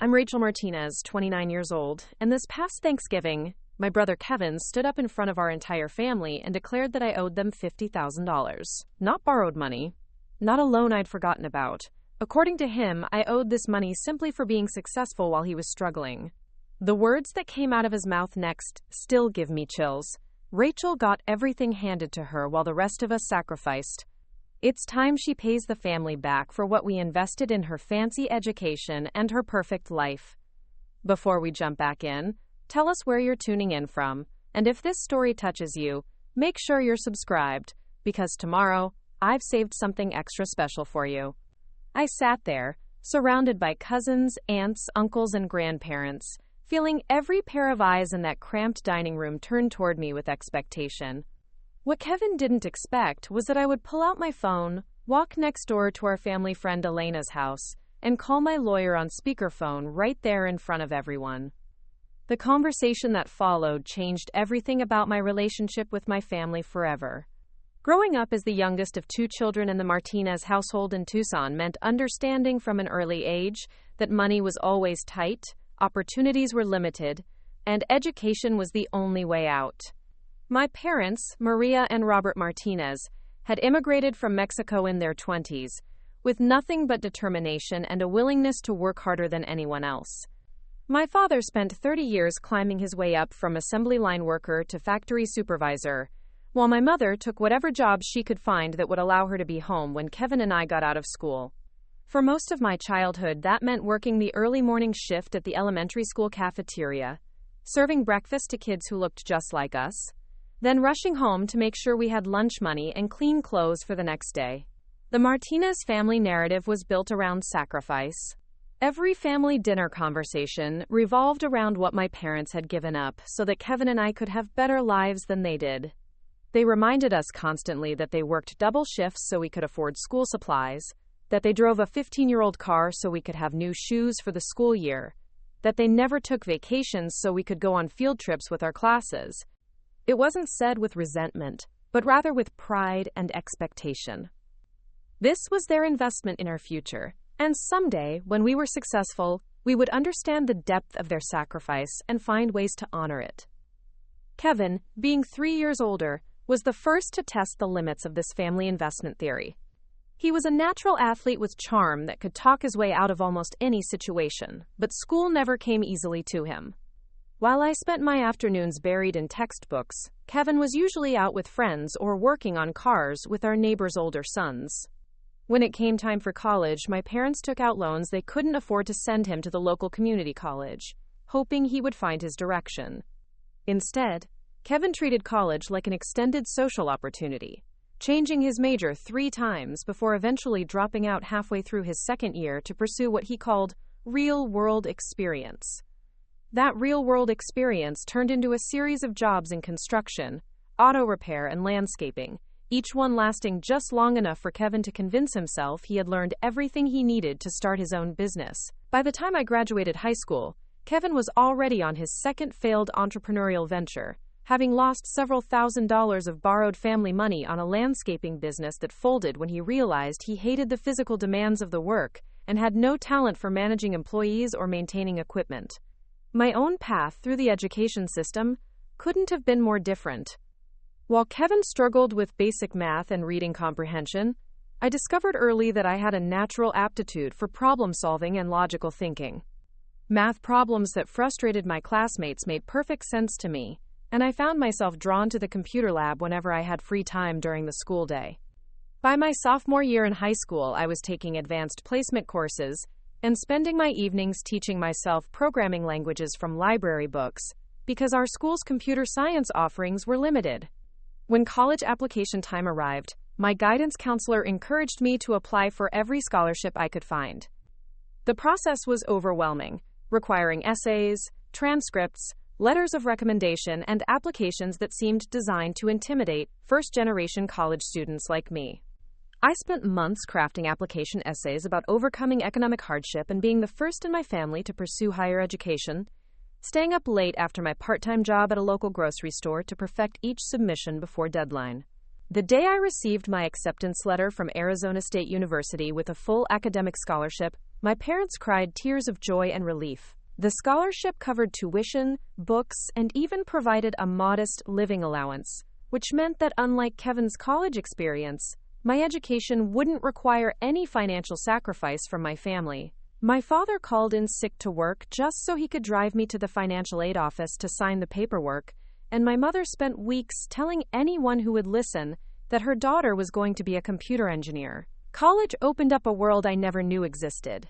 I'm Rachel Martinez, 29 years old, and this past Thanksgiving, my brother Kevin stood up in front of our entire family and declared that I owed them $50,000. Not borrowed money, not a loan I'd forgotten about. According to him, I owed this money simply for being successful while he was struggling. The words that came out of his mouth next still give me chills. Rachel got everything handed to her while the rest of us sacrificed. It's time she pays the family back for what we invested in her fancy education and her perfect life. Before we jump back in, tell us where you're tuning in from, and if this story touches you, make sure you're subscribed, because tomorrow, I've saved something extra special for you. I sat there, surrounded by cousins, aunts, uncles, and grandparents, feeling every pair of eyes in that cramped dining room turn toward me with expectation. What Kevin didn't expect was that I would pull out my phone, walk next door to our family friend Elena's house, and call my lawyer on speakerphone right there in front of everyone. The conversation that followed changed everything about my relationship with my family forever. Growing up as the youngest of two children in the Martinez household in Tucson meant understanding from an early age that money was always tight, opportunities were limited, and education was the only way out. My parents, Maria and Robert Martinez, had immigrated from Mexico in their 20s, with nothing but determination and a willingness to work harder than anyone else. My father spent 30 years climbing his way up from assembly line worker to factory supervisor, while my mother took whatever jobs she could find that would allow her to be home when Kevin and I got out of school. For most of my childhood, that meant working the early morning shift at the elementary school cafeteria, serving breakfast to kids who looked just like us, then rushing home to make sure we had lunch money and clean clothes for the next day. The Martinez family narrative was built around sacrifice. Every family dinner conversation revolved around what my parents had given up so that Kevin and I could have better lives than they did. They reminded us constantly that they worked double shifts so we could afford school supplies, that they drove a 15-year-old car so we could have new shoes for the school year, that they never took vacations so we could go on field trips with our classes. It wasn't said with resentment, but rather with pride and expectation. This was their investment in our future, and someday, when we were successful, we would understand the depth of their sacrifice and find ways to honor it. Kevin, being 3 years older, was the first to test the limits of this family investment theory. He was a natural athlete with charm that could talk his way out of almost any situation, but school never came easily to him. While I spent my afternoons buried in textbooks, Kevin was usually out with friends or working on cars with our neighbors' older sons. When it came time for college, my parents took out loans they couldn't afford to send him to the local community college, hoping he would find his direction. Instead, Kevin treated college like an extended social opportunity, changing his major 3 times before eventually dropping out halfway through his second year to pursue what he called real-world experience. That real-world experience turned into a series of jobs in construction, auto repair, and landscaping, each one lasting just long enough for Kevin to convince himself he had learned everything he needed to start his own business. By the time I graduated high school, Kevin was already on his second failed entrepreneurial venture, having lost several $1,000s of borrowed family money on a landscaping business that folded when he realized he hated the physical demands of the work and had no talent for managing employees or maintaining equipment. My own path through the education system couldn't have been more different. While Kevin struggled with basic math and reading comprehension, I discovered early that I had a natural aptitude for problem solving and logical thinking. Math problems that frustrated my classmates made perfect sense to me, and I found myself drawn to the computer lab whenever I had free time during the school day. By my sophomore year in high school, I was taking advanced placement courses and spending my evenings teaching myself programming languages from library books because our school's computer science offerings were limited. When college application time arrived, my guidance counselor encouraged me to apply for every scholarship I could find. The process was overwhelming, requiring essays, transcripts, letters of recommendation, and applications that seemed designed to intimidate first-generation college students like me. I spent months crafting application essays about overcoming economic hardship and being the first in my family to pursue higher education, staying up late after my part-time job at a local grocery store to perfect each submission before deadline. The day I received my acceptance letter from Arizona State University with a full academic scholarship, my parents cried tears of joy and relief. The scholarship covered tuition, books, and even provided a modest living allowance, which meant that unlike Kevin's college experience, my education wouldn't require any financial sacrifice from my family. My father called in sick to work just so he could drive me to the financial aid office to sign the paperwork, and my mother spent weeks telling anyone who would listen that her daughter was going to be a computer engineer. College opened up a world I never knew existed.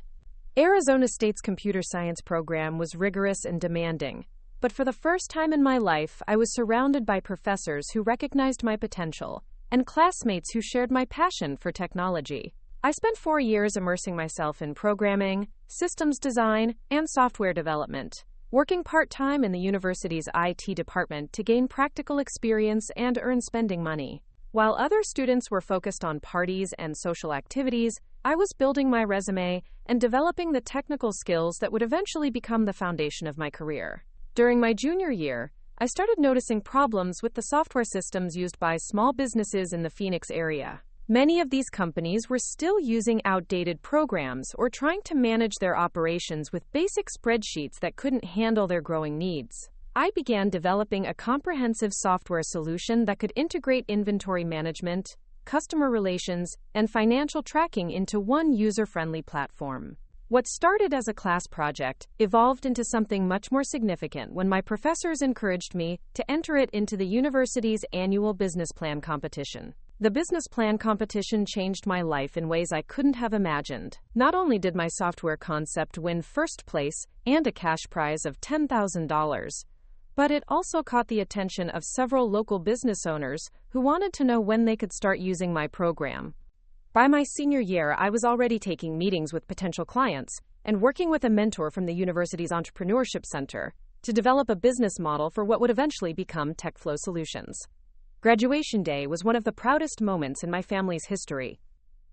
Arizona State's computer science program was rigorous and demanding, but for the first time in my life, I was surrounded by professors who recognized my potential and classmates who shared my passion for technology. I spent 4 years immersing myself in programming, systems design, and software development, working part-time in the university's IT department to gain practical experience and earn spending money. While other students were focused on parties and social activities, I was building my resume and developing the technical skills that would eventually become the foundation of my career. During my junior year, I started noticing problems with the software systems used by small businesses in the Phoenix area. Many of these companies were still using outdated programs or trying to manage their operations with basic spreadsheets that couldn't handle their growing needs. I began developing a comprehensive software solution that could integrate inventory management, customer relations, and financial tracking into one user-friendly platform. What started as a class project evolved into something much more significant when my professors encouraged me to enter it into the university's annual business plan competition. The business plan competition changed my life in ways I couldn't have imagined. Not only did my software concept win first place and a cash prize of $10,000, but it also caught the attention of several local business owners who wanted to know when they could start using my program. By my senior year, I was already taking meetings with potential clients and working with a mentor from the university's Entrepreneurship Center to develop a business model for what would eventually become TechFlow Solutions. Graduation day was one of the proudest moments in my family's history.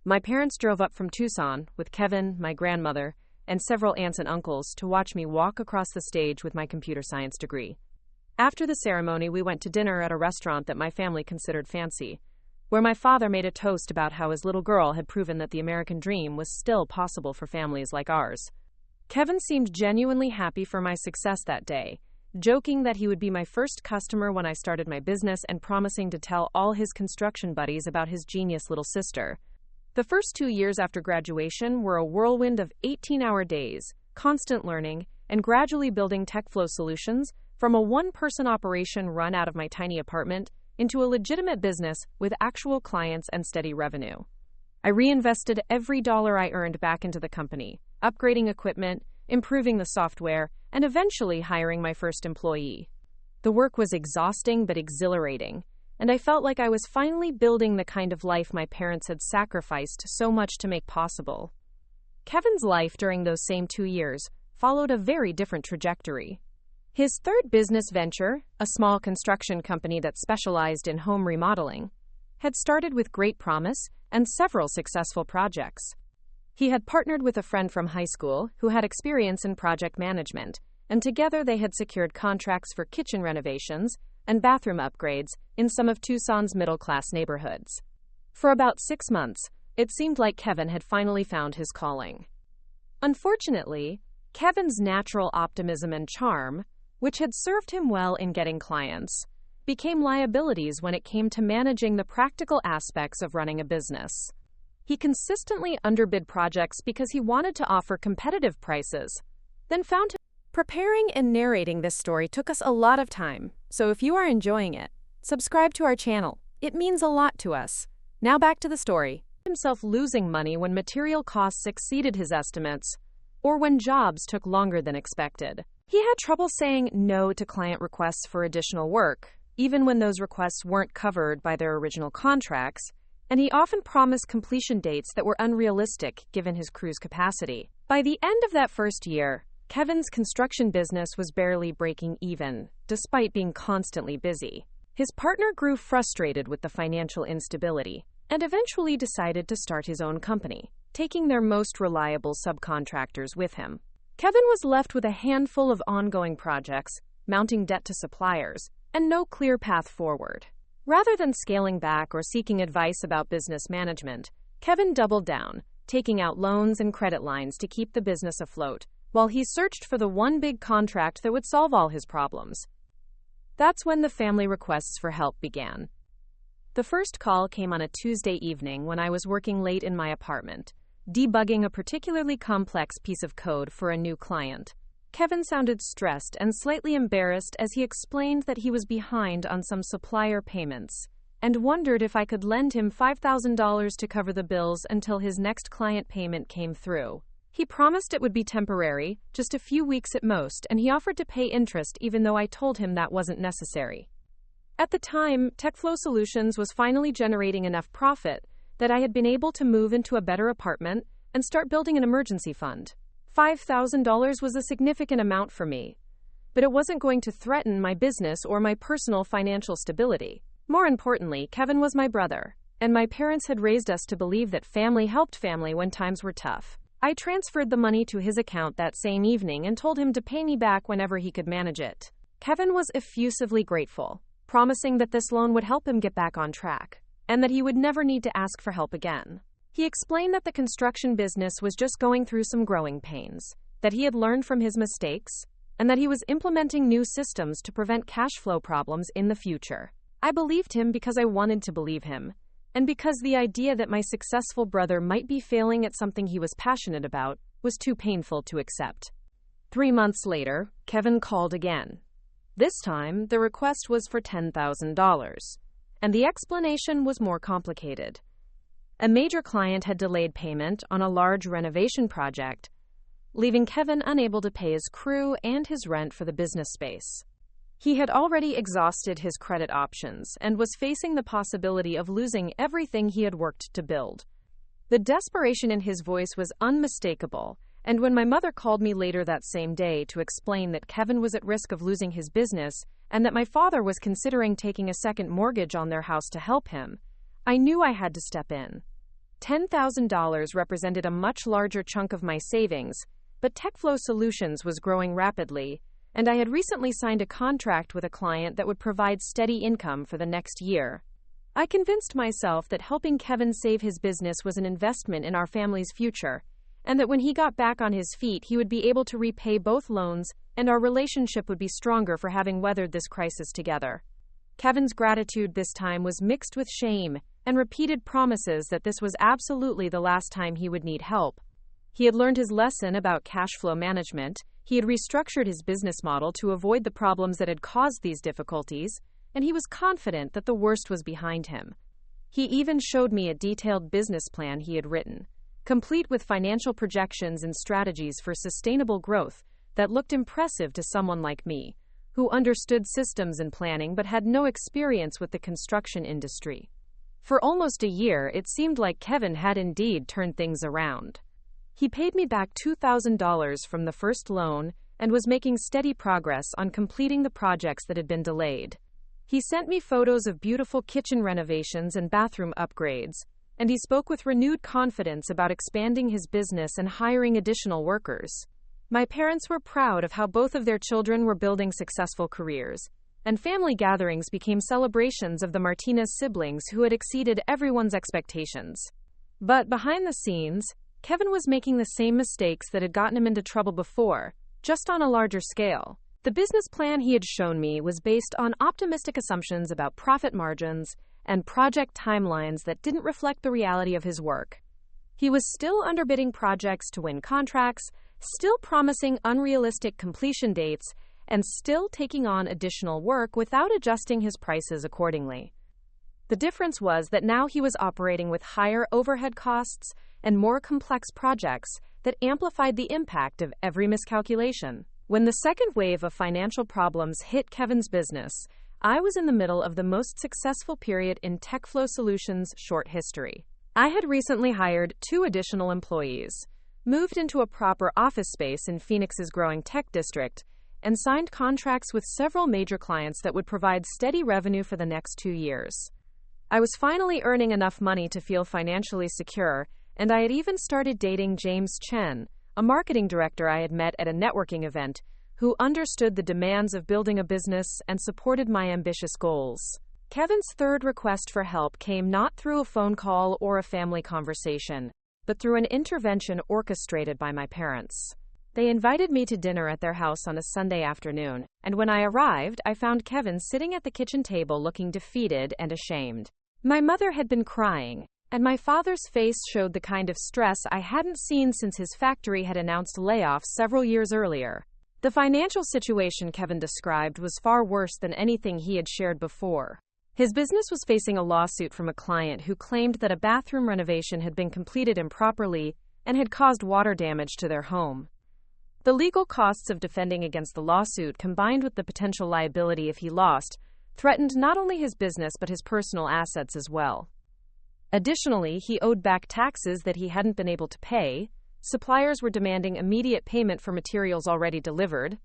My parents drove up from Tucson with Kevin, my grandmother, and several aunts and uncles to watch me walk across the stage with my computer science degree. After the ceremony, we went to dinner at a restaurant that my family considered fancy, where my father made a toast about how his little girl had proven that the American dream was still possible for families like ours. Kevin seemed genuinely happy for my success that day, joking that he would be my first customer when I started my business and promising to tell all his construction buddies about his genius little sister. The first 2 years after graduation were a whirlwind of 18-hour days, constant learning, and gradually building TechFlow Solutions from a one-person operation run out of my tiny apartment into a legitimate business with actual clients and steady revenue. I reinvested every dollar I earned back into the company, upgrading equipment, improving the software, and eventually hiring my first employee. The work was exhausting but exhilarating, and I felt like I was finally building the kind of life my parents had sacrificed so much to make possible. Kevin's life during those same 2 years followed a very different trajectory. His third business venture, a small construction company that specialized in home remodeling, had started with great promise and several successful projects. He had partnered with a friend from high school who had experience in project management, and together they had secured contracts for kitchen renovations and bathroom upgrades in some of Tucson's middle-class neighborhoods. For about 6 months, it seemed like Kevin had finally found his calling. Unfortunately, Kevin's natural optimism and charm, which had served him well in getting clients, became liabilities when it came to managing the practical aspects of running a business. He consistently underbid projects because he wanted to offer competitive prices, then found preparing and narrating this story took us a lot of time, so if you are enjoying it, subscribe to our channel. It means a lot to us. Now back to the story. Himself losing money when material costs exceeded his estimates, or when jobs took longer than expected. He had trouble saying no to client requests for additional work, even when those requests weren't covered by their original contracts, and he often promised completion dates that were unrealistic given his crew's capacity. By the end of that first year, Kevin's construction business was barely breaking even, despite being constantly busy. His partner grew frustrated with the financial instability and eventually decided to start his own company, taking their most reliable subcontractors with him. Kevin was left with a handful of ongoing projects, mounting debt to suppliers, and no clear path forward. Rather than scaling back or seeking advice about business management, Kevin doubled down, taking out loans and credit lines to keep the business afloat, while he searched for the one big contract that would solve all his problems. That's when the family requests for help began. The first call came on a Tuesday evening when I was working late in my apartment, debugging a particularly complex piece of code for a new client. Kevin sounded stressed and slightly embarrassed as he explained that he was behind on some supplier payments and wondered if I could lend him $5,000 to cover the bills until his next client payment came through. He promised it would be temporary, just a few weeks at most, and he offered to pay interest even though I told him that wasn't necessary. At the time, TechFlow Solutions was finally generating enough profit that I had been able to move into a better apartment and start building an emergency fund. $5,000 was a significant amount for me, but it wasn't going to threaten my business or my personal financial stability. More importantly, Kevin was my brother, and my parents had raised us to believe that family helped family when times were tough. I transferred the money to his account that same evening and told him to pay me back whenever he could manage it. Kevin was effusively grateful, promising that this loan would help him get back on track, and that he would never need to ask for help again. He explained that the construction business was just going through some growing pains, that he had learned from his mistakes, and that he was implementing new systems to prevent cash flow problems in the future. I believed him because I wanted to believe him, and because the idea that my successful brother might be failing at something he was passionate about was too painful to accept. 3 months later, Kevin called again. This time, the request was for $10,000, and the explanation was more complicated. A major client had delayed payment on a large renovation project, leaving Kevin unable to pay his crew and his rent for the business space. He had already exhausted his credit options and was facing the possibility of losing everything he had worked to build. The desperation in his voice was unmistakable, and when my mother called me later that same day to explain that Kevin was at risk of losing his business and that my father was considering taking a second mortgage on their house to help him, I knew I had to step in. $10,000 represented a much larger chunk of my savings, but TechFlow Solutions was growing rapidly, and I had recently signed a contract with a client that would provide steady income for the next year. I convinced myself that helping Kevin save his business was an investment in our family's future, and that when he got back on his feet, he would be able to repay both loans, and our relationship would be stronger for having weathered this crisis together. Kevin's gratitude this time was mixed with shame and repeated promises that this was absolutely the last time he would need help. He had learned his lesson about cash flow management. He had restructured his business model to avoid the problems that had caused these difficulties, and he was confident that the worst was behind him. He even showed me a detailed business plan he had written, complete with financial projections and strategies for sustainable growth that looked impressive to someone like me, who understood systems and planning but had no experience with the construction industry. For almost a year, it seemed like Kevin had indeed turned things around. He paid me back $2,000 from the first loan and was making steady progress on completing the projects that had been delayed. He sent me photos of beautiful kitchen renovations and bathroom upgrades, and he spoke with renewed confidence about expanding his business and hiring additional workers. My parents were proud of how both of their children were building successful careers, and family gatherings became celebrations of the Martinez siblings who had exceeded everyone's expectations. But behind the scenes, Kevin was making the same mistakes that had gotten him into trouble before, just on a larger scale. The business plan he had shown me was based on optimistic assumptions about profit margins and project timelines that didn't reflect the reality of his work. He was still underbidding projects to win contracts, still promising unrealistic completion dates, and still taking on additional work without adjusting his prices accordingly. The difference was that now he was operating with higher overhead costs and more complex projects that amplified the impact of every miscalculation. When the second wave of financial problems hit Kevin's business, I was in the middle of the most successful period in TechFlow Solutions' short history. I had recently hired 2 additional employees, moved into a proper office space in Phoenix's growing tech district, and signed contracts with several major clients that would provide steady revenue for the next 2 years. I was finally earning enough money to feel financially secure, and I had even started dating James Chen, a marketing director I had met at a networking event, who understood the demands of building a business and supported my ambitious goals. Kevin's third request for help came not through a phone call or a family conversation, but through an intervention orchestrated by my parents. They invited me to dinner at their house on a Sunday afternoon, and when I arrived, I found Kevin sitting at the kitchen table looking defeated and ashamed. My mother had been crying, and my father's face showed the kind of stress I hadn't seen since his factory had announced layoffs several years earlier. The financial situation Kevin described was far worse than anything he had shared before. His business was facing a lawsuit from a client who claimed that a bathroom renovation had been completed improperly and had caused water damage to their home. The legal costs of defending against the lawsuit, combined with the potential liability if he lost, threatened not only his business but his personal assets as well. Additionally, he owed back taxes that he hadn't been able to pay, suppliers were demanding immediate payment for materials already delivered,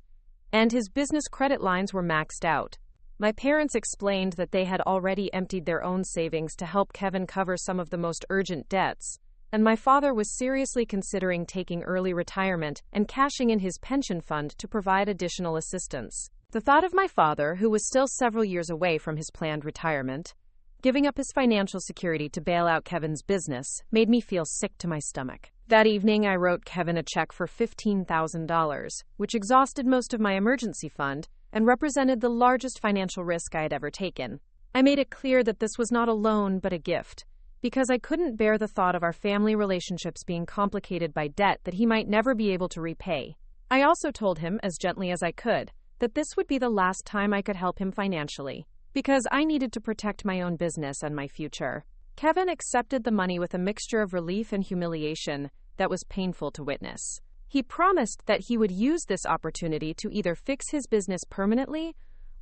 and his business credit lines were maxed out. My parents explained that they had already emptied their own savings to help Kevin cover some of the most urgent debts, and my father was seriously considering taking early retirement and cashing in his pension fund to provide additional assistance. The thought of my father, who was still several years away from his planned retirement, giving up his financial security to bail out Kevin's business, made me feel sick to my stomach. That evening, I wrote Kevin a check for $15,000, which exhausted most of my emergency fund and represented the largest financial risk I had ever taken. I made it clear that this was not a loan but a gift, because I couldn't bear the thought of our family relationships being complicated by debt that he might never be able to repay. I also told him, as gently as I could, that this would be the last time I could help him financially, because I needed to protect my own business and my future. Kevin accepted the money with a mixture of relief and humiliation that was painful to witness. He promised that he would use this opportunity to either fix his business permanently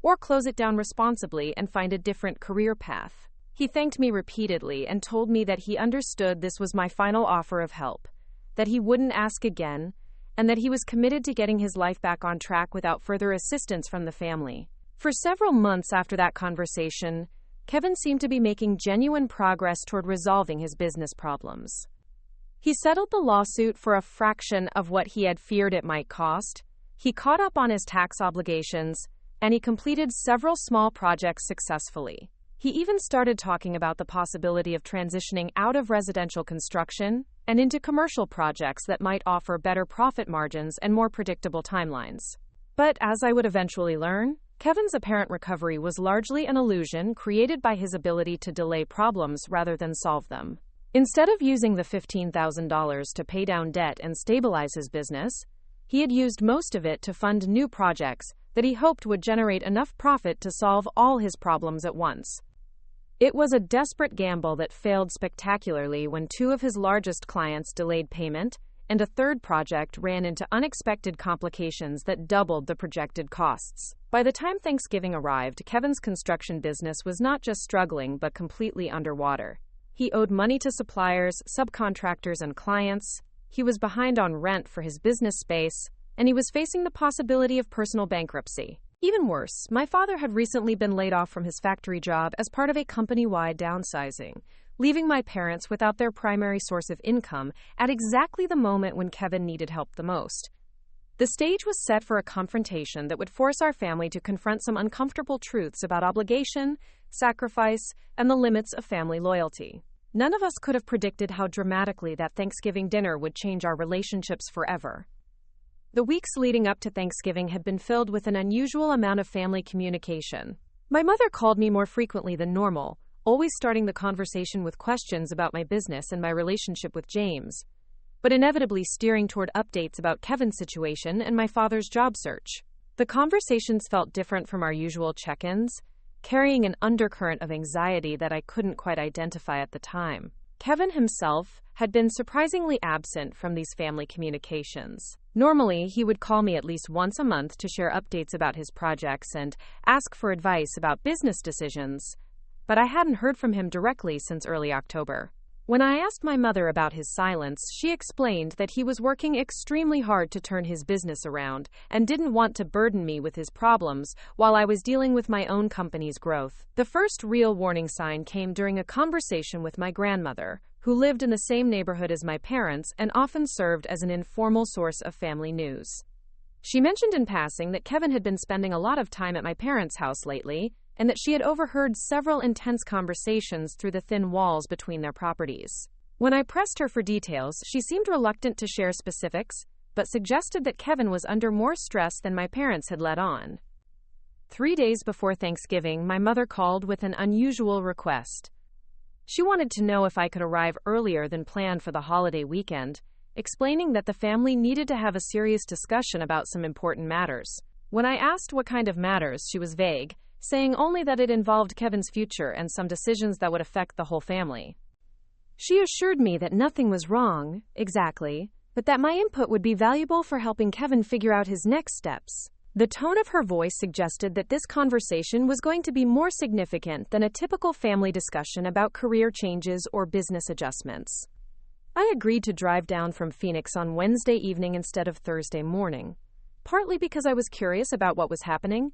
or close it down responsibly and find a different career path. He thanked me repeatedly and told me that he understood this was my final offer of help, that he wouldn't ask again, and that he was committed to getting his life back on track without further assistance from the family. For several months after that conversation, Kevin seemed to be making genuine progress toward resolving his business problems. He settled the lawsuit for a fraction of what he had feared it might cost, he caught up on his tax obligations, and he completed several small projects successfully. He even started talking about the possibility of transitioning out of residential construction and into commercial projects that might offer better profit margins and more predictable timelines. But as I would eventually learn, Kevin's apparent recovery was largely an illusion created by his ability to delay problems rather than solve them. Instead of using the $15,000 to pay down debt and stabilize his business, he had used most of it to fund new projects that he hoped would generate enough profit to solve all his problems at once. It was a desperate gamble that failed spectacularly when two of his largest clients delayed payment, and a third project ran into unexpected complications that doubled the projected costs. By the time Thanksgiving arrived, Kevin's construction business was not just struggling but completely underwater. He owed money to suppliers, subcontractors, and clients, he was behind on rent for his business space, and he was facing the possibility of personal bankruptcy. Even worse, my father had recently been laid off from his factory job as part of a company-wide downsizing, leaving my parents without their primary source of income at exactly the moment when Kevin needed help the most. The stage was set for a confrontation that would force our family to confront some uncomfortable truths about obligation, sacrifice, and the limits of family loyalty. None of us could have predicted how dramatically that Thanksgiving dinner would change our relationships forever. The weeks leading up to Thanksgiving had been filled with an unusual amount of family communication. My mother called me more frequently than normal, always starting the conversation with questions about my business and my relationship with James, but inevitably steering toward updates about Kevin's situation and my father's job search. The conversations felt different from our usual check-ins, carrying an undercurrent of anxiety that I couldn't quite identify at the time. Kevin himself had been surprisingly absent from these family communications. Normally, he would call me at least once a month to share updates about his projects and ask for advice about business decisions, but I hadn't heard from him directly since early October. When I asked my mother about his silence, she explained that he was working extremely hard to turn his business around and didn't want to burden me with his problems while I was dealing with my own company's growth. The first real warning sign came during a conversation with my grandmother, who lived in the same neighborhood as my parents and often served as an informal source of family news. She mentioned in passing that Kevin had been spending a lot of time at my parents' house lately, and that she had overheard several intense conversations through the thin walls between their properties. When I pressed her for details, she seemed reluctant to share specifics, but suggested that Kevin was under more stress than my parents had let on. 3 days before Thanksgiving, my mother called with an unusual request. She wanted to know if I could arrive earlier than planned for the holiday weekend, explaining that the family needed to have a serious discussion about some important matters. When I asked what kind of matters, she was vague, saying only that it involved Kevin's future and some decisions that would affect the whole family. She assured me that nothing was wrong, exactly, but that my input would be valuable for helping Kevin figure out his next steps. The tone of her voice suggested that this conversation was going to be more significant than a typical family discussion about career changes or business adjustments. I agreed to drive down from Phoenix on Wednesday evening instead of Thursday morning, partly because I was curious about what was happening,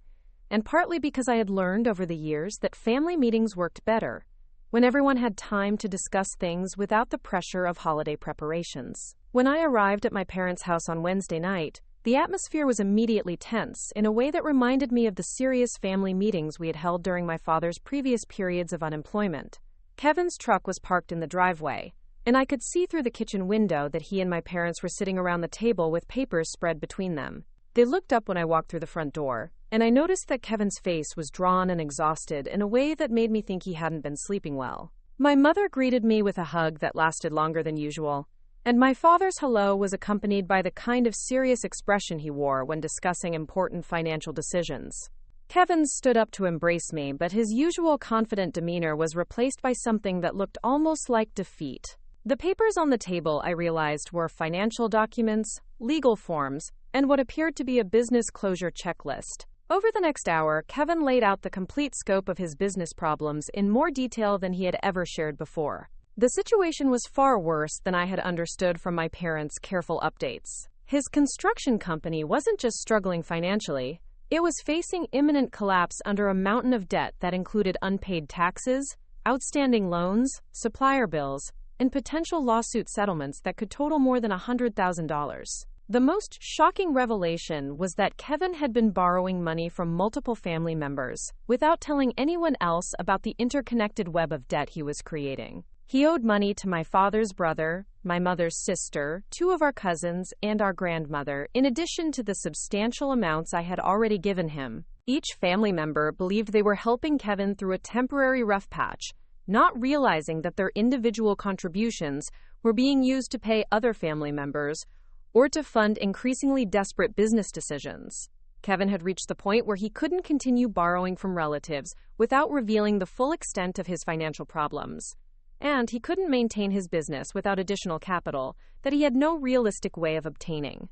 and partly because I had learned over the years that family meetings worked better when everyone had time to discuss things without the pressure of holiday preparations. When I arrived at my parents' house on Wednesday night, the atmosphere was immediately tense in a way that reminded me of the serious family meetings we had held during my father's previous periods of unemployment. Kevin's truck was parked in the driveway, and I could see through the kitchen window that he and my parents were sitting around the table with papers spread between them. They looked up when I walked through the front door, and I noticed that Kevin's face was drawn and exhausted in a way that made me think he hadn't been sleeping well. My mother greeted me with a hug that lasted longer than usual, and my father's hello was accompanied by the kind of serious expression he wore when discussing important financial decisions. Kevin stood up to embrace me, but his usual confident demeanor was replaced by something that looked almost like defeat. The papers on the table, I realized, were financial documents, legal forms, and what appeared to be a business closure checklist. Over the next hour, Kevin laid out the complete scope of his business problems in more detail than he had ever shared before. The situation was far worse than I had understood from my parents' careful updates. His construction company wasn't just struggling financially, it was facing imminent collapse under a mountain of debt that included unpaid taxes, outstanding loans, supplier bills, and potential lawsuit settlements that could total more than $100,000. The most shocking revelation was that Kevin had been borrowing money from multiple family members without telling anyone else about the interconnected web of debt he was creating. He owed money to my father's brother, my mother's sister, 2 of our cousins, and our grandmother, in addition to the substantial amounts I had already given him. Each family member believed they were helping Kevin through a temporary rough patch, not realizing that their individual contributions were being used to pay other family members or to fund increasingly desperate business decisions. Kevin had reached the point where he couldn't continue borrowing from relatives without revealing the full extent of his financial problems. And he couldn't maintain his business without additional capital that he had no realistic way of obtaining.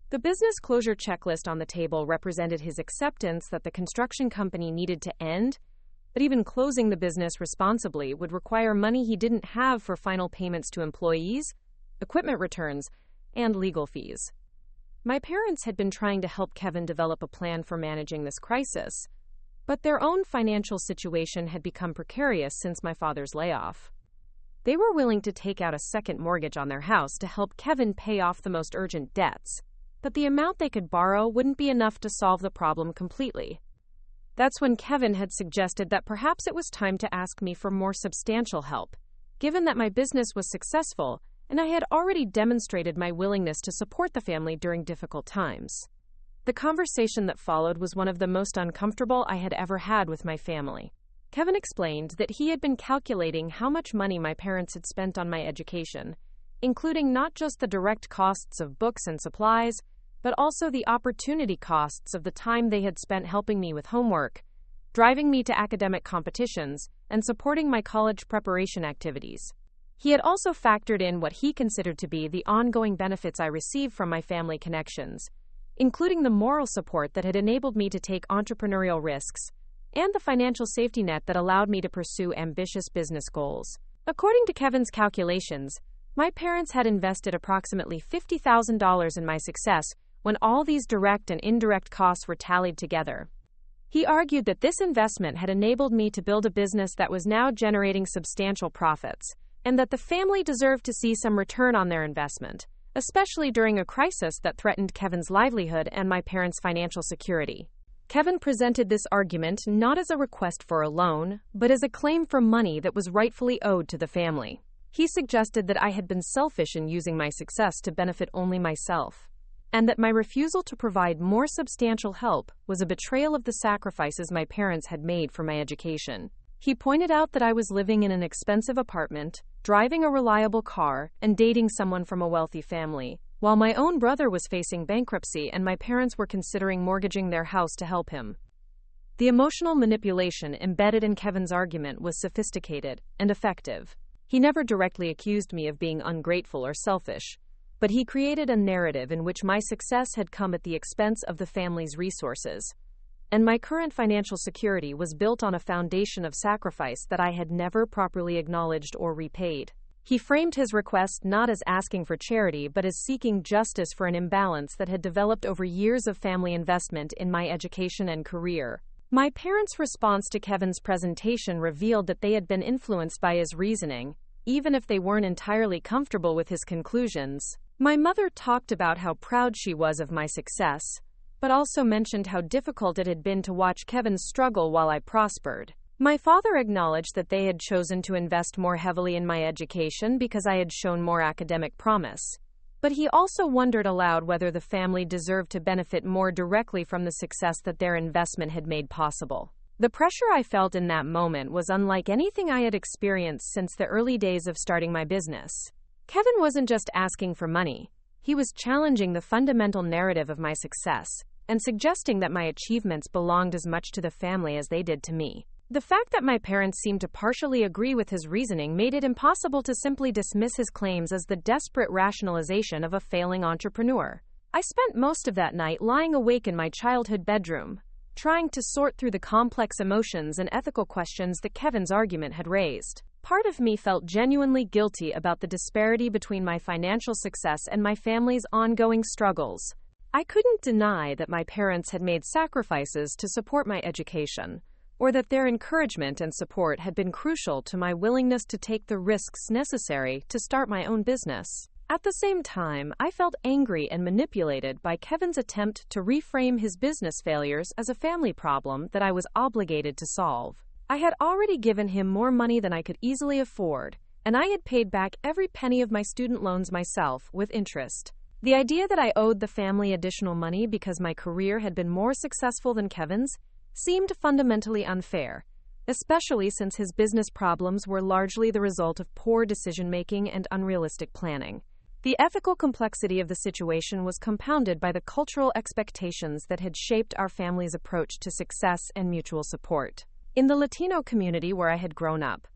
The business closure checklist on the table represented his acceptance that the construction company needed to end, but even closing the business responsibly would require money he didn't have for final payments to employees, equipment returns, and legal fees. My parents had been trying to help Kevin develop a plan for managing this crisis, but their own financial situation had become precarious since my father's layoff. They were willing to take out a second mortgage on their house to help Kevin pay off the most urgent debts, but the amount they could borrow wouldn't be enough to solve the problem completely. That's when Kevin had suggested that perhaps it was time to ask me for more substantial help, given that my business was successful and I had already demonstrated my willingness to support the family during difficult times. The conversation that followed was one of the most uncomfortable I had ever had with my family. Kevin explained that he had been calculating how much money my parents had spent on my education, including not just the direct costs of books and supplies, but also the opportunity costs of the time they had spent helping me with homework, driving me to academic competitions, and supporting my college preparation activities. He had also factored in what he considered to be the ongoing benefits I received from my family connections, including the moral support that had enabled me to take entrepreneurial risks, and the financial safety net that allowed me to pursue ambitious business goals. According to Kevin's calculations, my parents had invested approximately $50,000 in my success when all these direct and indirect costs were tallied together. He argued that this investment had enabled me to build a business that was now generating substantial profits, and that the family deserved to see some return on their investment, especially during a crisis that threatened Kevin's livelihood and my parents' financial security. Kevin presented this argument not as a request for a loan, but as a claim for money that was rightfully owed to the family. He suggested that I had been selfish in using my success to benefit only myself, and that my refusal to provide more substantial help was a betrayal of the sacrifices my parents had made for my education. He pointed out that I was living in an expensive apartment, driving a reliable car, and dating someone from a wealthy family, while my own brother was facing bankruptcy and my parents were considering mortgaging their house to help him. The emotional manipulation embedded in Kevin's argument was sophisticated and effective. He never directly accused me of being ungrateful or selfish, but he created a narrative in which my success had come at the expense of the family's resources, and my current financial security was built on a foundation of sacrifice that I had never properly acknowledged or repaid. He framed his request not as asking for charity but as seeking justice for an imbalance that had developed over years of family investment in my education and career. My parents' response to Kevin's presentation revealed that they had been influenced by his reasoning, even if they weren't entirely comfortable with his conclusions. My mother talked about how proud she was of my success, but also mentioned how difficult it had been to watch Kevin struggle while I prospered. My father acknowledged that they had chosen to invest more heavily in my education because I had shown more academic promise, but he also wondered aloud whether the family deserved to benefit more directly from the success that their investment had made possible. The pressure I felt in that moment was unlike anything I had experienced since the early days of starting my business. Kevin wasn't just asking for money. He was challenging the fundamental narrative of my success and suggesting that my achievements belonged as much to the family as they did to me. The fact that my parents seemed to partially agree with his reasoning made it impossible to simply dismiss his claims as the desperate rationalization of a failing entrepreneur. I spent most of that night lying awake in my childhood bedroom, trying to sort through the complex emotions and ethical questions that Kevin's argument had raised. Part of me felt genuinely guilty about the disparity between my financial success and my family's ongoing struggles. I couldn't deny that my parents had made sacrifices to support my education, or that their encouragement and support had been crucial to my willingness to take the risks necessary to start my own business. At the same time, I felt angry and manipulated by Kevin's attempt to reframe his business failures as a family problem that I was obligated to solve. I had already given him more money than I could easily afford, and I had paid back every penny of my student loans myself with interest. The idea that I owed the family additional money because my career had been more successful than Kevin's seemed fundamentally unfair, especially since his business problems were largely the result of poor decision-making and unrealistic planning. The ethical complexity of the situation was compounded by the cultural expectations that had shaped our family's approach to success and mutual support. In the Latino community where I had grown up,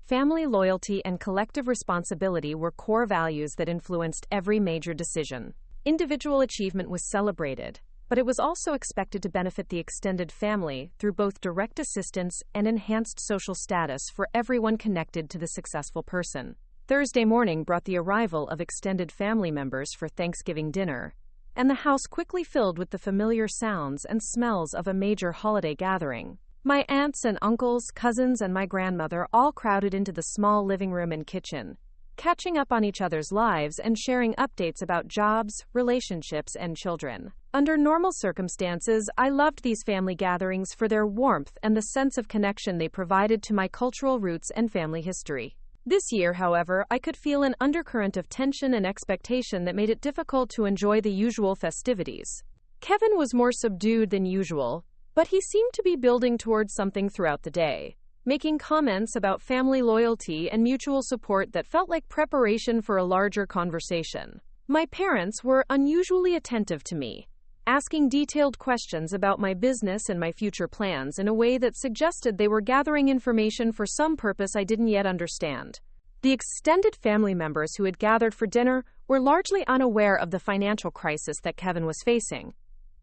family loyalty and collective responsibility were core values that influenced every major decision. Individual achievement was celebrated, but it was also expected to benefit the extended family through both direct assistance and enhanced social status for everyone connected to the successful person. Thursday morning brought the arrival of extended family members for Thanksgiving dinner, and the house quickly filled with the familiar sounds and smells of a major holiday gathering. My aunts and uncles, cousins, and my grandmother all crowded into the small living room and kitchen, catching up on each other's lives and sharing updates about jobs, relationships, and children. Under normal circumstances, I loved these family gatherings for their warmth and the sense of connection they provided to my cultural roots and family history. This year, however, I could feel an undercurrent of tension and expectation that made it difficult to enjoy the usual festivities. Kevin was more subdued than usual, but he seemed to be building towards something throughout the day, making comments about family loyalty and mutual support that felt like preparation for a larger conversation. My parents were unusually attentive to me, asking detailed questions about my business and my future plans in a way that suggested they were gathering information for some purpose I didn't yet understand. The extended family members who had gathered for dinner were largely unaware of the financial crisis that Kevin was facing,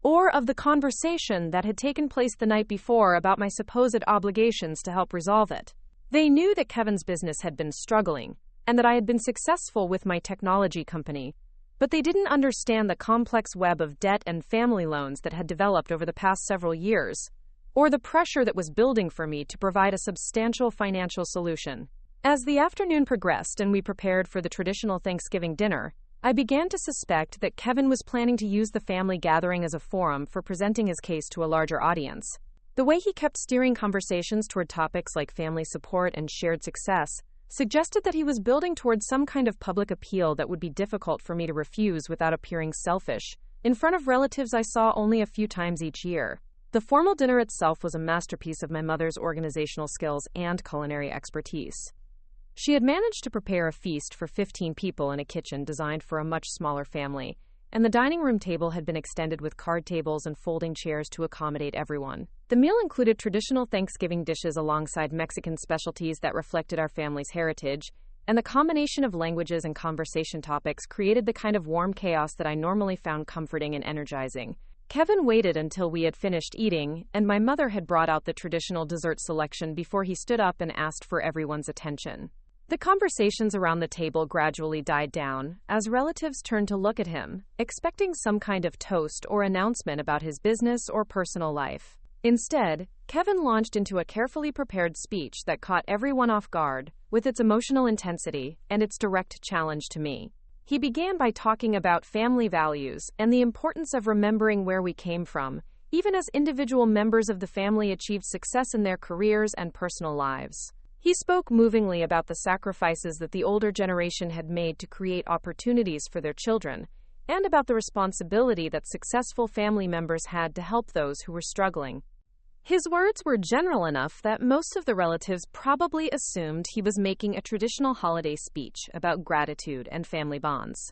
or of the conversation that had taken place the night before about my supposed obligations to help resolve it. They knew that Kevin's business had been struggling, and that I had been successful with my technology company, but they didn't understand the complex web of debt and family loans that had developed over the past several years, or the pressure that was building for me to provide a substantial financial solution. As the afternoon progressed and we prepared for the traditional Thanksgiving dinner, I began to suspect that Kevin was planning to use the family gathering as a forum for presenting his case to a larger audience. The way he kept steering conversations toward topics like family support and shared success suggested that he was building towards some kind of public appeal that would be difficult for me to refuse without appearing selfish, in front of relatives I saw only a few times each year. The formal dinner itself was a masterpiece of my mother's organizational skills and culinary expertise. She had managed to prepare a feast for 15 people in a kitchen designed for a much smaller family, and the dining room table had been extended with card tables and folding chairs to accommodate everyone. The meal included traditional Thanksgiving dishes alongside Mexican specialties that reflected our family's heritage, and the combination of languages and conversation topics created the kind of warm chaos that I normally found comforting and energizing. Kevin waited until we had finished eating, and my mother had brought out the traditional dessert selection before he stood up and asked for everyone's attention. The conversations around the table gradually died down as relatives turned to look at him, expecting some kind of toast or announcement about his business or personal life. Instead, Kevin launched into a carefully prepared speech that caught everyone off guard, with its emotional intensity and its direct challenge to me. He began by talking about family values and the importance of remembering where we came from, even as individual members of the family achieved success in their careers and personal lives. He spoke movingly about the sacrifices that the older generation had made to create opportunities for their children, and about the responsibility that successful family members had to help those who were struggling. His words were general enough that most of the relatives probably assumed he was making a traditional holiday speech about gratitude and family bonds.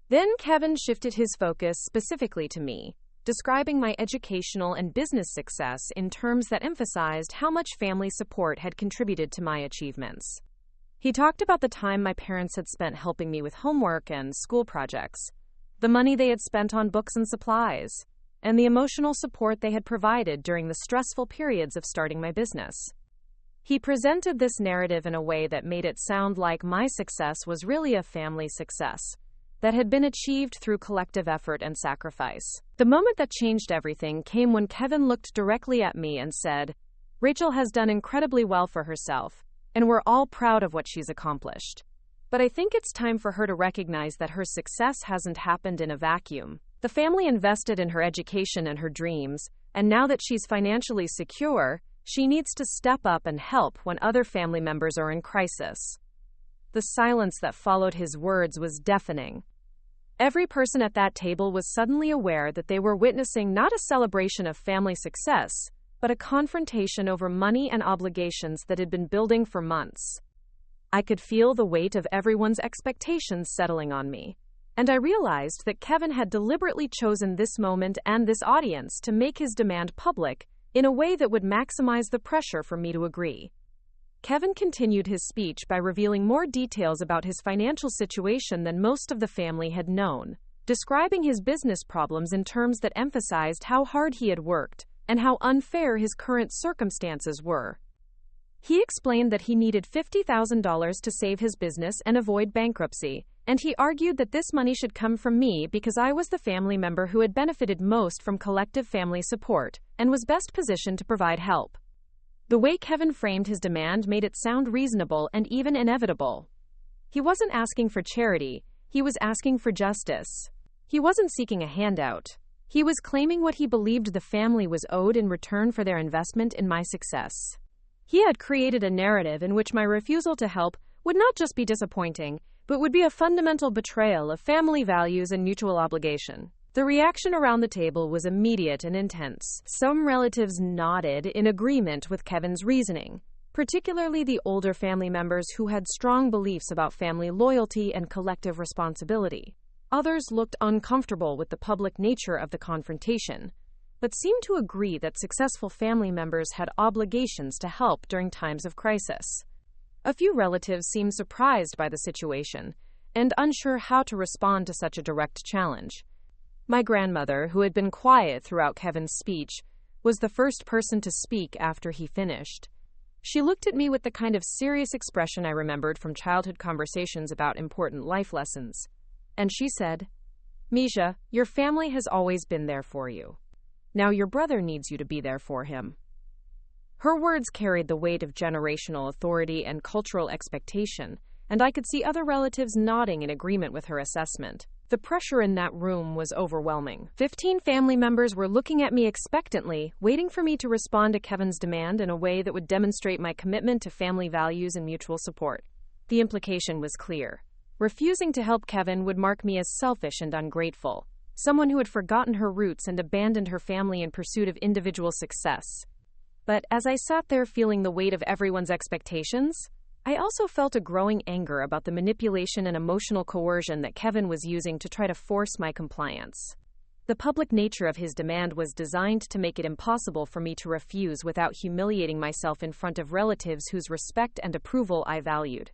Then Kevin shifted his focus specifically to me, describing my educational and business success in terms that emphasized how much family support had contributed to my achievements. He talked about the time my parents had spent helping me with homework and school projects, the money they had spent on books and supplies, and the emotional support they had provided during the stressful periods of starting my business. He presented this narrative in a way that made it sound like my success was really a family success that had been achieved through collective effort and sacrifice. The moment that changed everything came when Kevin looked directly at me and said, "Rachel has done incredibly well for herself, and we're all proud of what she's accomplished. But I think it's time for her to recognize that her success hasn't happened in a vacuum. The family invested in her education and her dreams, and now that she's financially secure, she needs to step up and help when other family members are in crisis." The silence that followed his words was deafening. Every person at that table was suddenly aware that they were witnessing not a celebration of family success, but a confrontation over money and obligations that had been building for months. I could feel the weight of everyone's expectations settling on me, and I realized that Kevin had deliberately chosen this moment and this audience to make his demand public in a way that would maximize the pressure for me to agree. Kevin continued his speech by revealing more details about his financial situation than most of the family had known, describing his business problems in terms that emphasized how hard he had worked and how unfair his current circumstances were. He explained that he needed $50,000 to save his business and avoid bankruptcy, and he argued that this money should come from me because I was the family member who had benefited most from collective family support and was best positioned to provide help. The way Kevin framed his demand made it sound reasonable and even inevitable. He wasn't asking for charity, he was asking for justice. He wasn't seeking a handout. He was claiming what he believed the family was owed in return for their investment in my success. He had created a narrative in which my refusal to help would not just be disappointing, but would be a fundamental betrayal of family values and mutual obligation. The reaction around the table was immediate and intense. Some relatives nodded in agreement with Kevin's reasoning, particularly the older family members who had strong beliefs about family loyalty and collective responsibility. Others looked uncomfortable with the public nature of the confrontation, but seemed to agree that successful family members had obligations to help during times of crisis. A few relatives seemed surprised by the situation and unsure how to respond to such a direct challenge. My grandmother, who had been quiet throughout Kevin's speech, was the first person to speak after he finished. She looked at me with the kind of serious expression I remembered from childhood conversations about important life lessons. And she said, "Misha, your family has always been there for you. Now your brother needs you to be there for him." Her words carried the weight of generational authority and cultural expectation, and I could see other relatives nodding in agreement with her assessment. The pressure in that room was overwhelming. 15 family members were looking at me expectantly, waiting for me to respond to Kevin's demand in a way that would demonstrate my commitment to family values and mutual support. The implication was clear. Refusing to help Kevin would mark me as selfish and ungrateful, someone who had forgotten her roots and abandoned her family in pursuit of individual success. But as I sat there feeling the weight of everyone's expectations, I also felt a growing anger about the manipulation and emotional coercion that Kevin was using to try to force my compliance. The public nature of his demand was designed to make it impossible for me to refuse without humiliating myself in front of relatives whose respect and approval I valued.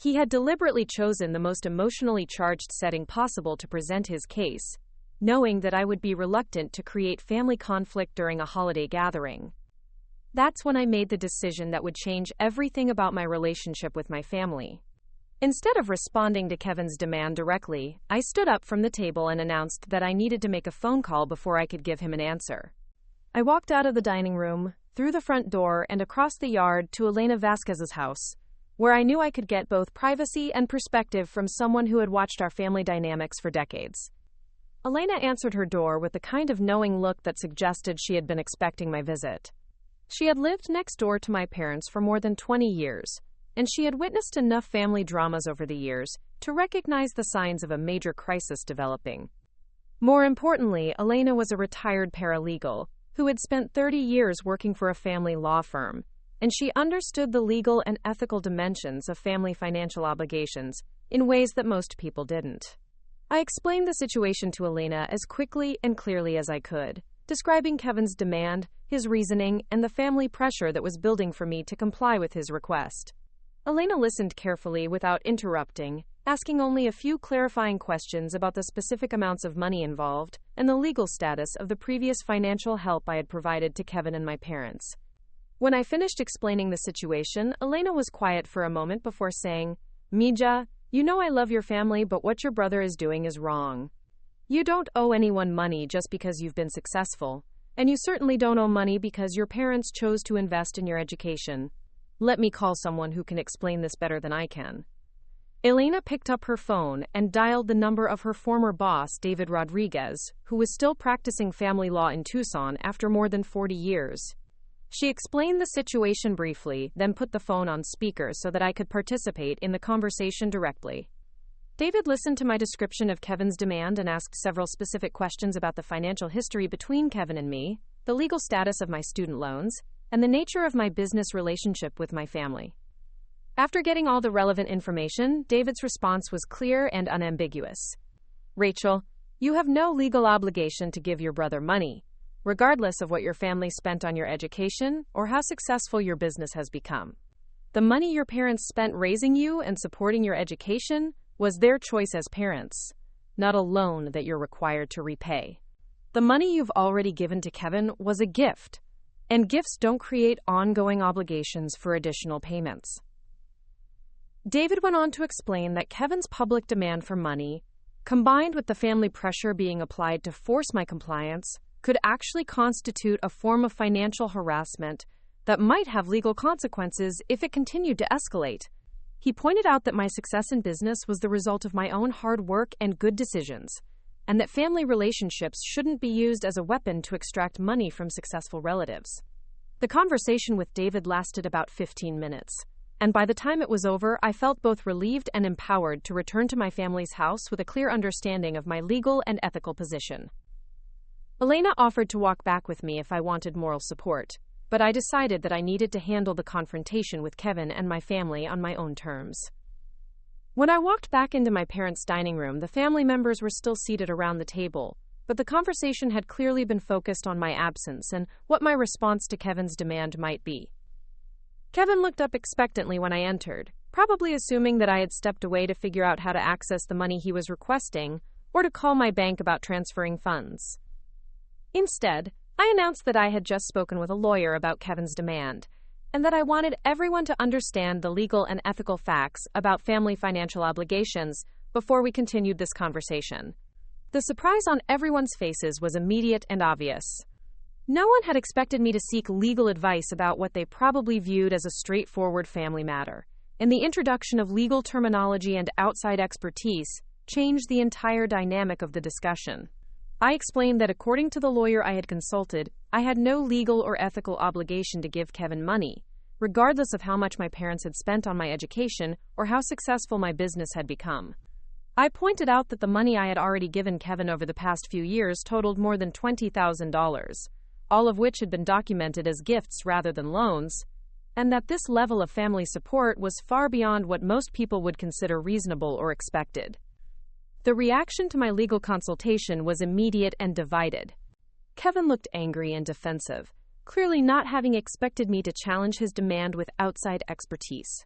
He had deliberately chosen the most emotionally charged setting possible to present his case, knowing that I would be reluctant to create family conflict during a holiday gathering. That's when I made the decision that would change everything about my relationship with my family. Instead of responding to Kevin's demand directly, I stood up from the table and announced that I needed to make a phone call before I could give him an answer. I walked out of the dining room, through the front door, and across the yard to Elena Vasquez's house, where I knew I could get both privacy and perspective from someone who had watched our family dynamics for decades. Elena answered her door with the kind of knowing look that suggested she had been expecting my visit. She had lived next door to my parents for more than 20 years, and she had witnessed enough family dramas over the years to recognize the signs of a major crisis developing. More importantly, Elena was a retired paralegal who had spent 30 years working for a family law firm, and she understood the legal and ethical dimensions of family financial obligations in ways that most people didn't. I explained the situation to Elena as quickly and clearly as I could, describing Kevin's demand, his reasoning, and the family pressure that was building for me to comply with his request. Elena listened carefully without interrupting, asking only a few clarifying questions about the specific amounts of money involved and the legal status of the previous financial help I had provided to Kevin and my parents. When I finished explaining the situation, Elena was quiet for a moment before saying, "Mija, you know I love your family, but what your brother is doing is wrong. You don't owe anyone money just because you've been successful, and you certainly don't owe money because your parents chose to invest in your education. Let me call someone who can explain this better than I can." Elena picked up her phone and dialed the number of her former boss, David Rodriguez, who was still practicing family law in Tucson after more than 40 years. She explained the situation briefly, then put the phone on speaker so that I could participate in the conversation directly. David listened to my description of Kevin's demand and asked several specific questions about the financial history between Kevin and me, the legal status of my student loans, and the nature of my business relationship with my family. After getting all the relevant information, David's response was clear and unambiguous. "Rachel, you have no legal obligation to give your brother money, regardless of what your family spent on your education or how successful your business has become. The money your parents spent raising you and supporting your education was their choice as parents, not a loan that you're required to repay. The money you've already given to Kevin was a gift, and gifts don't create ongoing obligations for additional payments." David went on to explain that Kevin's public demand for money, combined with the family pressure being applied to force my compliance, could actually constitute a form of financial harassment that might have legal consequences if it continued to escalate. He pointed out that my success in business was the result of my own hard work and good decisions, and that family relationships shouldn't be used as a weapon to extract money from successful relatives. The conversation with David lasted about 15 minutes, and by the time it was over, I felt both relieved and empowered to return to my family's house with a clear understanding of my legal and ethical position. Elena offered to walk back with me if I wanted moral support, but I decided that I needed to handle the confrontation with Kevin and my family on my own terms. When I walked back into my parents' dining room, the family members were still seated around the table, but the conversation had clearly been focused on my absence and what my response to Kevin's demand might be. Kevin looked up expectantly when I entered, probably assuming that I had stepped away to figure out how to access the money he was requesting or to call my bank about transferring funds. Instead, I announced that I had just spoken with a lawyer about Kevin's demand, and that I wanted everyone to understand the legal and ethical facts about family financial obligations before we continued this conversation. The surprise on everyone's faces was immediate and obvious. No one had expected me to seek legal advice about what they probably viewed as a straightforward family matter, and the introduction of legal terminology and outside expertise changed the entire dynamic of the discussion. I explained that according to the lawyer I had consulted, I had no legal or ethical obligation to give Kevin money, regardless of how much my parents had spent on my education or how successful my business had become. I pointed out that the money I had already given Kevin over the past few years totaled more than $20,000, all of which had been documented as gifts rather than loans, and that this level of family support was far beyond what most people would consider reasonable or expected. The reaction to my legal consultation was immediate and divided. Kevin looked angry and defensive, clearly not having expected me to challenge his demand with outside expertise.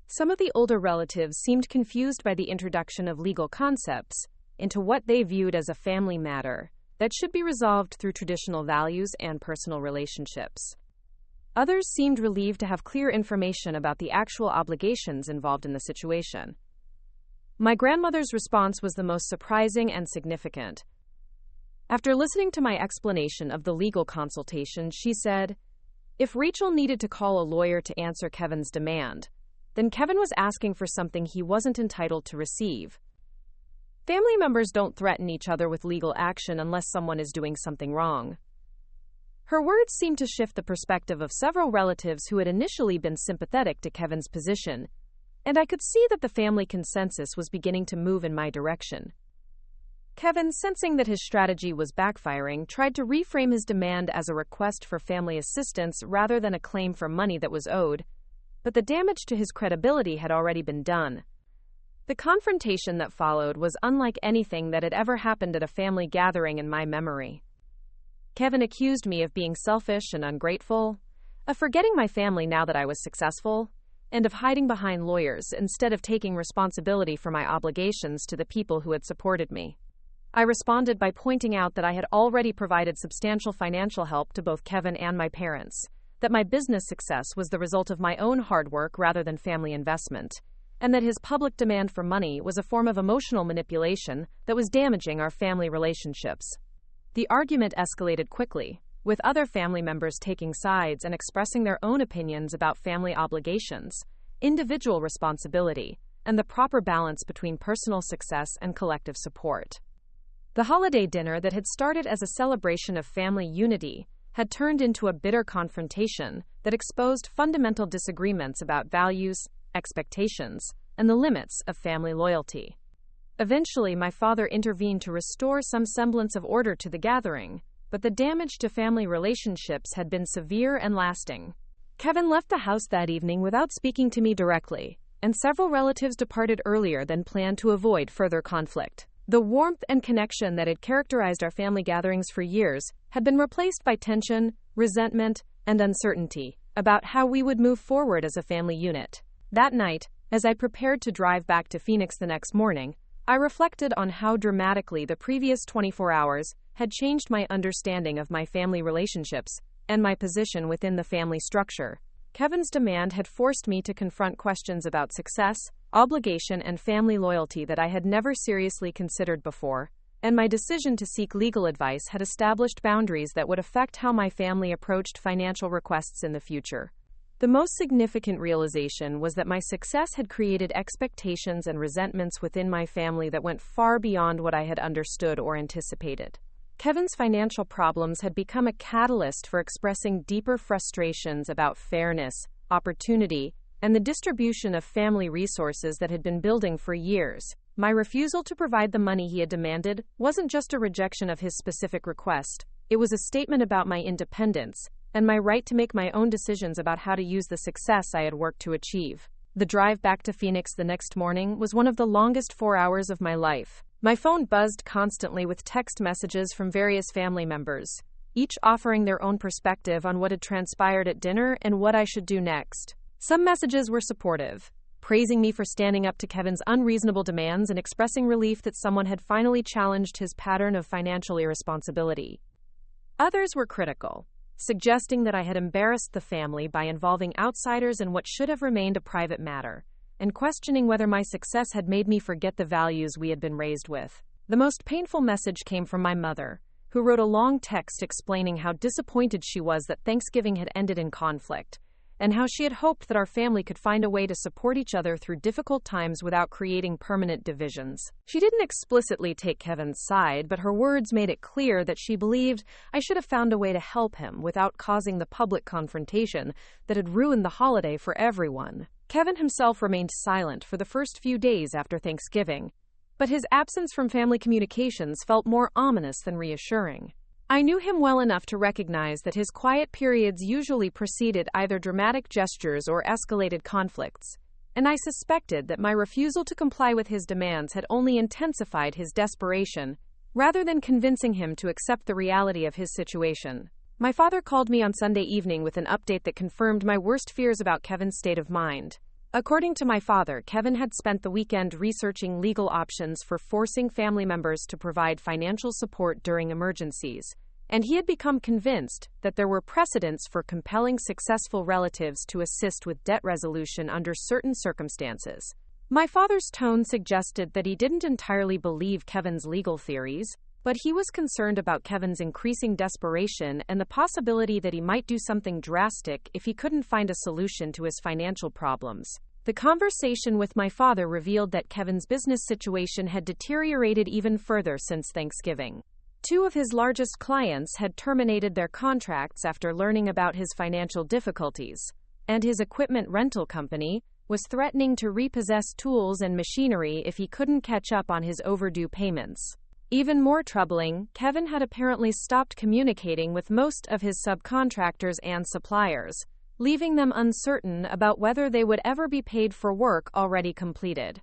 Some of the older relatives seemed confused by the introduction of legal concepts into what they viewed as a family matter that should be resolved through traditional values and personal relationships. Others seemed relieved to have clear information about the actual obligations involved in the situation. My grandmother's response was the most surprising and significant. After listening to my explanation of the legal consultation, she said, if Rachel needed to call a lawyer to answer Kevin's demand, then Kevin was asking for something he wasn't entitled to receive. Family members don't threaten each other with legal action unless someone is doing something wrong. Her words seemed to shift the perspective of several relatives who had initially been sympathetic to Kevin's position, and I could see that the family consensus was beginning to move in my direction. Kevin, sensing that his strategy was backfiring, tried to reframe his demand as a request for family assistance rather than a claim for money that was owed, but the damage to his credibility had already been done. The confrontation that followed was unlike anything that had ever happened at a family gathering in my memory. Kevin accused me of being selfish and ungrateful, of forgetting my family now that I was successful, and of hiding behind lawyers instead of taking responsibility for my obligations to the people who had supported me. I responded by pointing out that I had already provided substantial financial help to both Kevin and my parents, that my business success was the result of my own hard work rather than family investment, and that his public demand for money was a form of emotional manipulation that was damaging our family relationships. The argument escalated quickly, with other family members taking sides and expressing their own opinions about family obligations, individual responsibility, and the proper balance between personal success and collective support. The holiday dinner that had started as a celebration of family unity had turned into a bitter confrontation that exposed fundamental disagreements about values, expectations, and the limits of family loyalty. Eventually, my father intervened to restore some semblance of order to the gathering, but the damage to family relationships had been severe and lasting. Kevin left the house that evening without speaking to me directly, and several relatives departed earlier than planned to avoid further conflict. The warmth and connection that had characterized our family gatherings for years had been replaced by tension, resentment, and uncertainty about how we would move forward as a family unit. That night, as I prepared to drive back to Phoenix the next morning, I reflected on how dramatically the previous 24 hours had changed my understanding of my family relationships and my position within the family structure. Kevin's demand had forced me to confront questions about success, obligation, and family loyalty that I had never seriously considered before, and my decision to seek legal advice had established boundaries that would affect how my family approached financial requests in the future. The most significant realization was that my success had created expectations and resentments within my family that went far beyond what I had understood or anticipated. Kevin's financial problems had become a catalyst for expressing deeper frustrations about fairness, opportunity, and the distribution of family resources that had been building for years. My refusal to provide the money he had demanded wasn't just a rejection of his specific request, it was a statement about my independence and my right to make my own decisions about how to use the success I had worked to achieve. The drive back to Phoenix the next morning was one of the longest 4 hours of my life. My phone buzzed constantly with text messages from various family members, each offering their own perspective on what had transpired at dinner and what I should do next. Some messages were supportive, praising me for standing up to Kevin's unreasonable demands and expressing relief that someone had finally challenged his pattern of financial irresponsibility. Others were critical, suggesting that I had embarrassed the family by involving outsiders in what should have remained a private matter, and questioning whether my success had made me forget the values we had been raised with. The most painful message came from my mother, who wrote a long text explaining how disappointed she was that Thanksgiving had ended in conflict, and how she had hoped that our family could find a way to support each other through difficult times without creating permanent divisions. She didn't explicitly take Kevin's side, but her words made it clear that she believed I should have found a way to help him without causing the public confrontation that had ruined the holiday for everyone. Kevin himself remained silent for the first few days after Thanksgiving, but his absence from family communications felt more ominous than reassuring. I knew him well enough to recognize that his quiet periods usually preceded either dramatic gestures or escalated conflicts, and I suspected that my refusal to comply with his demands had only intensified his desperation, rather than convincing him to accept the reality of his situation. My father called me on Sunday evening with an update that confirmed my worst fears about Kevin's state of mind. According to my father, Kevin had spent the weekend researching legal options for forcing family members to provide financial support during emergencies, and he had become convinced that there were precedents for compelling successful relatives to assist with debt resolution under certain circumstances. My father's tone suggested that he didn't entirely believe Kevin's legal theories, but he was concerned about Kevin's increasing desperation and the possibility that he might do something drastic if he couldn't find a solution to his financial problems. The conversation with my father revealed that Kevin's business situation had deteriorated even further since Thanksgiving. 2 of his largest clients had terminated their contracts after learning about his financial difficulties, and his equipment rental company was threatening to repossess tools and machinery if he couldn't catch up on his overdue payments. Even more troubling, Kevin had apparently stopped communicating with most of his subcontractors and suppliers, leaving them uncertain about whether they would ever be paid for work already completed.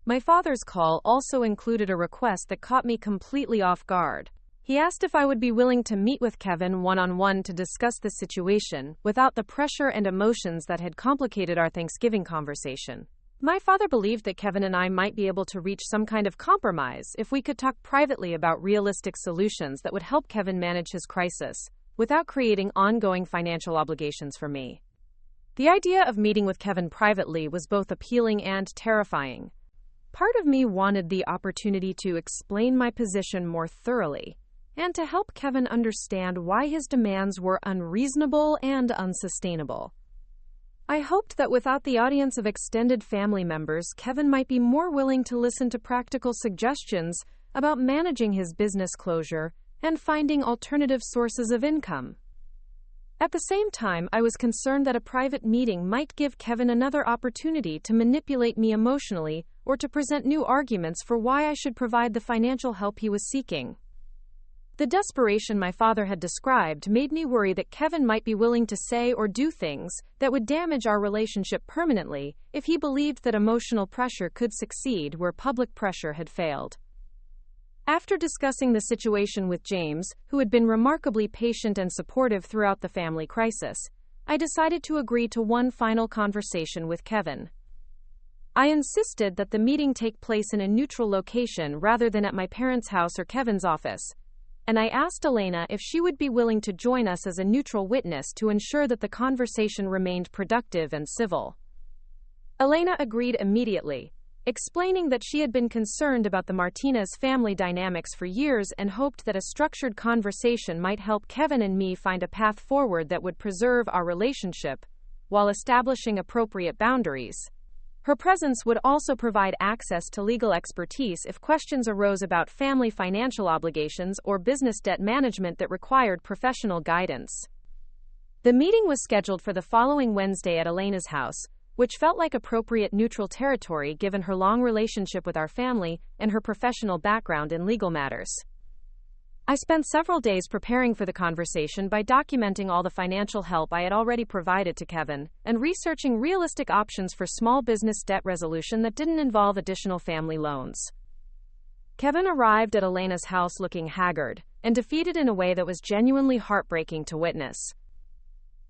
My father's call also included a request that caught me completely off guard. He asked if I would be willing to meet with Kevin one-on-one to discuss the situation without the pressure and emotions that had complicated our Thanksgiving conversation. My father believed that Kevin and I might be able to reach some kind of compromise if we could talk privately about realistic solutions that would help Kevin manage his crisis without creating ongoing financial obligations for me. The idea of meeting with Kevin privately was both appealing and terrifying. Part of me wanted the opportunity to explain my position more thoroughly and to help Kevin understand why his demands were unreasonable and unsustainable. I hoped that without the audience of extended family members, Kevin might be more willing to listen to practical suggestions about managing his business closure and finding alternative sources of income. At the same time, I was concerned that a private meeting might give Kevin another opportunity to manipulate me emotionally or to present new arguments for why I should provide the financial help he was seeking. The desperation my father had described made me worry that Kevin might be willing to say or do things that would damage our relationship permanently if he believed that emotional pressure could succeed where public pressure had failed. After discussing the situation with James, who had been remarkably patient and supportive throughout the family crisis, I decided to agree to one final conversation with Kevin. I insisted that the meeting take place in a neutral location rather than at my parents' house or Kevin's office, and I asked Elena if she would be willing to join us as a neutral witness to ensure that the conversation remained productive and civil. Elena agreed immediately, explaining that she had been concerned about the Martinez family dynamics for years and hoped that a structured conversation might help Kevin and me find a path forward that would preserve our relationship while establishing appropriate boundaries. Her presence would also provide access to legal expertise if questions arose about family financial obligations or business debt management that required professional guidance. The meeting was scheduled for the following Wednesday at Elena's house, which felt like appropriate neutral territory given her long relationship with our family and her professional background in legal matters. I spent several days preparing for the conversation by documenting all the financial help I had already provided to Kevin and researching realistic options for small business debt resolution that didn't involve additional family loans. Kevin arrived at Elena's house looking haggard and defeated in a way that was genuinely heartbreaking to witness.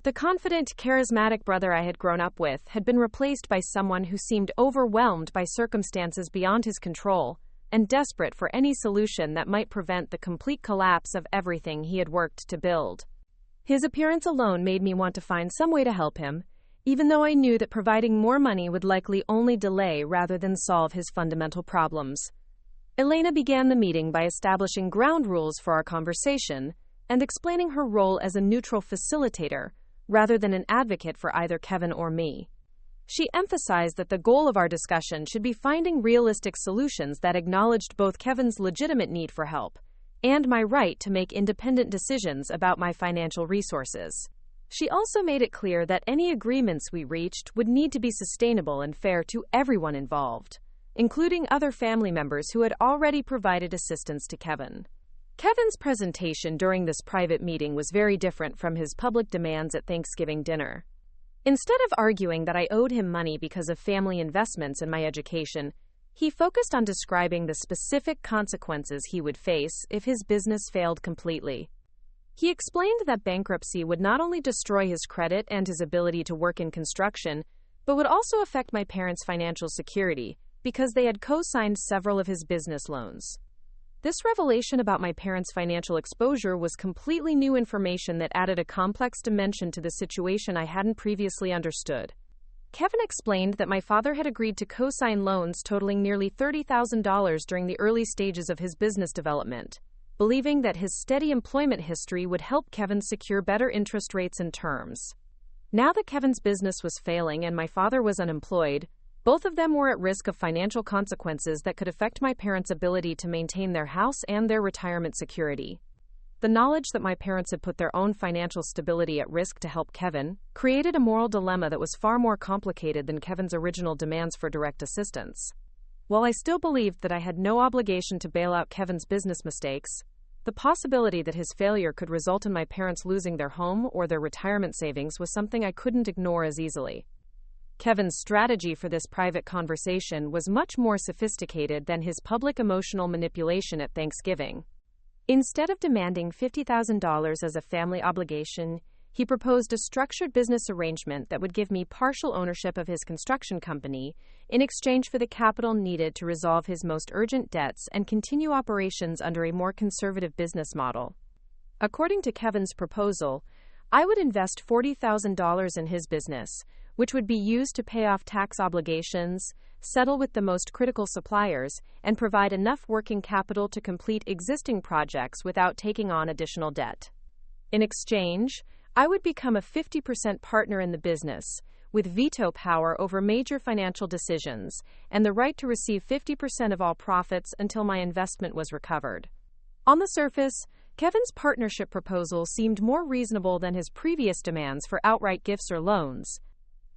The confident, charismatic brother I had grown up with had been replaced by someone who seemed overwhelmed by circumstances beyond his control and desperate for any solution that might prevent the complete collapse of everything he had worked to build. His appearance alone made me want to find some way to help him, even though I knew that providing more money would likely only delay rather than solve his fundamental problems. Elena began the meeting by establishing ground rules for our conversation and explaining her role as a neutral facilitator, rather than an advocate for either Kevin or me. She emphasized that the goal of our discussion should be finding realistic solutions that acknowledged both Kevin's legitimate need for help and my right to make independent decisions about my financial resources. She also made it clear that any agreements we reached would need to be sustainable and fair to everyone involved, including other family members who had already provided assistance to Kevin. Kevin's presentation during this private meeting was very different from his public demands at Thanksgiving dinner. Instead of arguing that I owed him money because of family investments in my education, he focused on describing the specific consequences he would face if his business failed completely. He explained that bankruptcy would not only destroy his credit and his ability to work in construction, but would also affect my parents' financial security because they had co-signed several of his business loans. This revelation about my parents' financial exposure was completely new information that added a complex dimension to the situation I hadn't previously understood. Kevin explained that my father had agreed to co-sign loans totaling nearly $30,000 during the early stages of his business development, believing that his steady employment history would help Kevin secure better interest rates and terms. Now that Kevin's business was failing and my father was unemployed, both of them were at risk of financial consequences that could affect my parents' ability to maintain their house and their retirement security. The knowledge that my parents had put their own financial stability at risk to help Kevin created a moral dilemma that was far more complicated than Kevin's original demands for direct assistance. While I still believed that I had no obligation to bail out Kevin's business mistakes, the possibility that his failure could result in my parents losing their home or their retirement savings was something I couldn't ignore as easily. Kevin's strategy for this private conversation was much more sophisticated than his public emotional manipulation at Thanksgiving. Instead of demanding $50,000 as a family obligation, he proposed a structured business arrangement that would give me partial ownership of his construction company in exchange for the capital needed to resolve his most urgent debts and continue operations under a more conservative business model. According to Kevin's proposal, I would invest $40,000 in his business, which would be used to pay off tax obligations, settle with the most critical suppliers, and provide enough working capital to complete existing projects without taking on additional debt. In exchange, I would become a 50% partner in the business, with veto power over major financial decisions, and the right to receive 50% of all profits until my investment was recovered. On the surface, Kevin's partnership proposal seemed more reasonable than his previous demands for outright gifts or loans.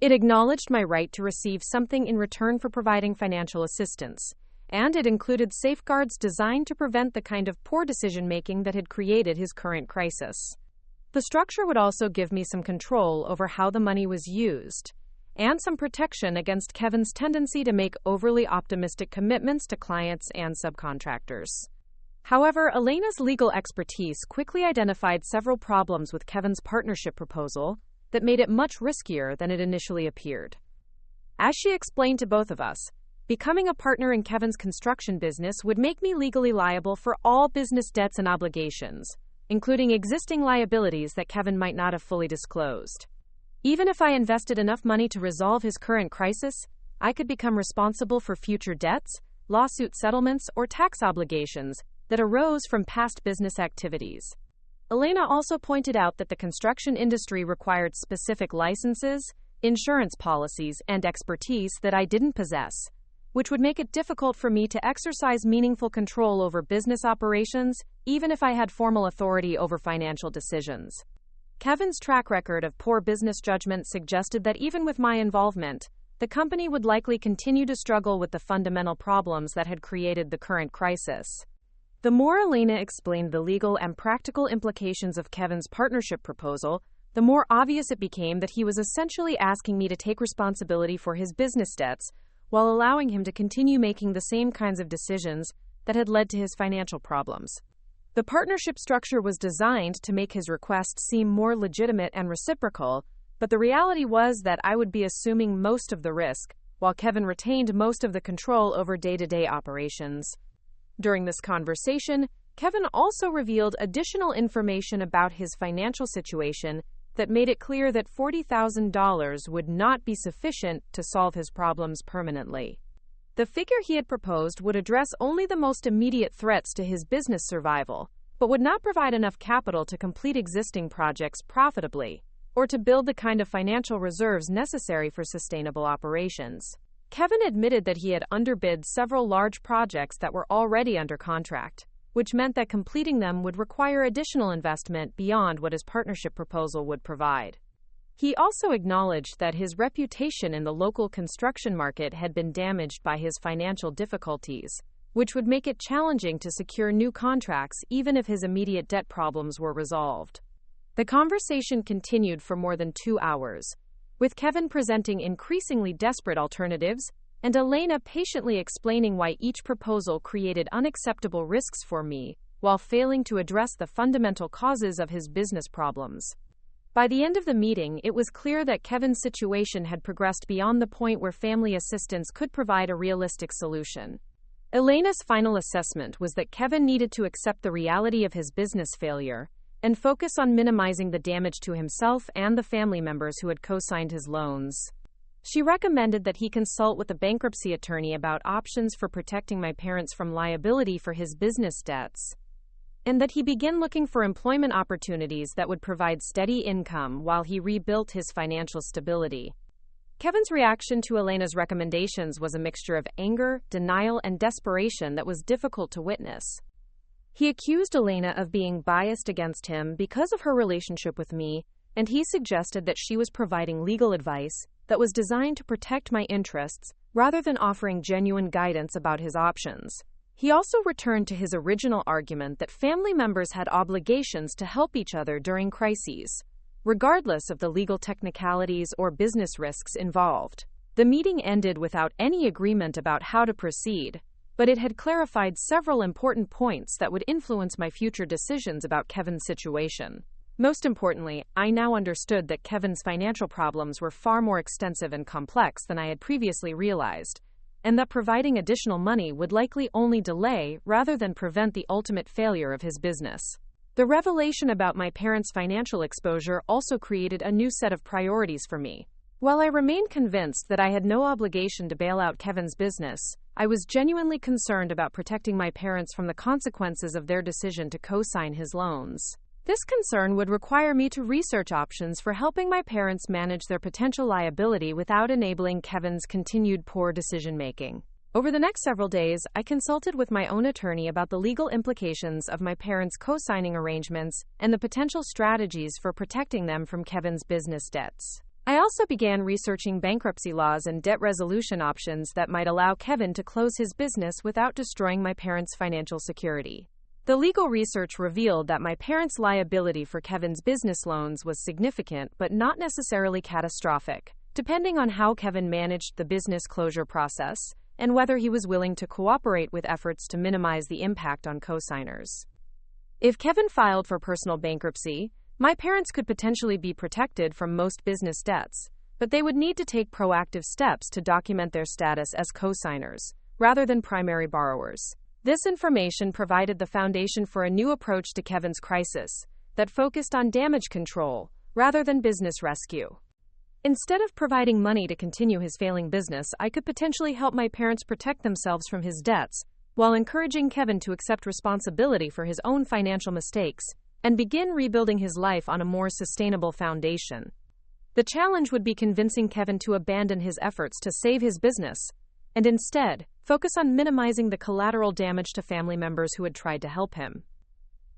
It acknowledged my right to receive something in return for providing financial assistance, and it included safeguards designed to prevent the kind of poor decision-making that had created his current crisis. The structure would also give me some control over how the money was used, and some protection against Kevin's tendency to make overly optimistic commitments to clients and subcontractors. However, Elena's legal expertise quickly identified several problems with Kevin's partnership proposal that made it much riskier than it initially appeared. As she explained to both of us, becoming a partner in Kevin's construction business would make me legally liable for all business debts and obligations, including existing liabilities that Kevin might not have fully disclosed. Even if I invested enough money to resolve his current crisis, I could become responsible for future debts, lawsuit settlements, or tax obligations that arose from past business activities. Elena also pointed out that the construction industry required specific licenses, insurance policies, and expertise that I didn't possess, which would make it difficult for me to exercise meaningful control over business operations, even if I had formal authority over financial decisions. Kevin's track record of poor business judgment suggested that even with my involvement, the company would likely continue to struggle with the fundamental problems that had created the current crisis. The more Elena explained the legal and practical implications of Kevin's partnership proposal, the more obvious it became that he was essentially asking me to take responsibility for his business debts while allowing him to continue making the same kinds of decisions that had led to his financial problems. The partnership structure was designed to make his request seem more legitimate and reciprocal, but the reality was that I would be assuming most of the risk, while Kevin retained most of the control over day-to-day operations. During this conversation, Kevin also revealed additional information about his financial situation that made it clear that $40,000 would not be sufficient to solve his problems permanently. The figure he had proposed would address only the most immediate threats to his business survival, but would not provide enough capital to complete existing projects profitably, or to build the kind of financial reserves necessary for sustainable operations. Kevin admitted that he had underbid several large projects that were already under contract, which meant that completing them would require additional investment beyond what his partnership proposal would provide. He also acknowledged that his reputation in the local construction market had been damaged by his financial difficulties, which would make it challenging to secure new contracts even if his immediate debt problems were resolved. The conversation continued for more than 2 hours, with Kevin presenting increasingly desperate alternatives and Elena patiently explaining why each proposal created unacceptable risks for me, while failing to address the fundamental causes of his business problems. By the end of the meeting, it was clear that Kevin's situation had progressed beyond the point where family assistance could provide a realistic solution. Elena's final assessment was that Kevin needed to accept the reality of his business failure and focus on minimizing the damage to himself and the family members who had co-signed his loans. She recommended that he consult with a bankruptcy attorney about options for protecting my parents from liability for his business debts, and that he begin looking for employment opportunities that would provide steady income while he rebuilt his financial stability. Kevin's reaction to Elena's recommendations was a mixture of anger, denial, and desperation that was difficult to witness. He accused Elena of being biased against him because of her relationship with me, and he suggested that she was providing legal advice that was designed to protect my interests rather than offering genuine guidance about his options. He also returned to his original argument that family members had obligations to help each other during crises, regardless of the legal technicalities or business risks involved. The meeting ended without any agreement about how to proceed, but it had clarified several important points that would influence my future decisions about Kevin's situation. Most importantly, I now understood that Kevin's financial problems were far more extensive and complex than I had previously realized, and that providing additional money would likely only delay rather than prevent the ultimate failure of his business. The revelation about my parents' financial exposure also created a new set of priorities for me. While I remained convinced that I had no obligation to bail out Kevin's business, I was genuinely concerned about protecting my parents from the consequences of their decision to co-sign his loans. This concern would require me to research options for helping my parents manage their potential liability without enabling Kevin's continued poor decision-making. Over the next several days, I consulted with my own attorney about the legal implications of my parents' co-signing arrangements and the potential strategies for protecting them from Kevin's business debts. I also began researching bankruptcy laws and debt resolution options that might allow Kevin to close his business without destroying my parents' financial security. The legal research revealed that my parents' liability for Kevin's business loans was significant but not necessarily catastrophic, depending on how Kevin managed the business closure process and whether he was willing to cooperate with efforts to minimize the impact on co-signers. If Kevin filed for personal bankruptcy, my parents could potentially be protected from most business debts, but they would need to take proactive steps to document their status as co-signers, rather than primary borrowers. This information provided the foundation for a new approach to Kevin's crisis that focused on damage control rather than business rescue. Instead of providing money to continue his failing business, I could potentially help my parents protect themselves from his debts while encouraging Kevin to accept responsibility for his own financial mistakes and begin rebuilding his life on a more sustainable foundation. The challenge would be convincing Kevin to abandon his efforts to save his business and instead focus on minimizing the collateral damage to family members who had tried to help him.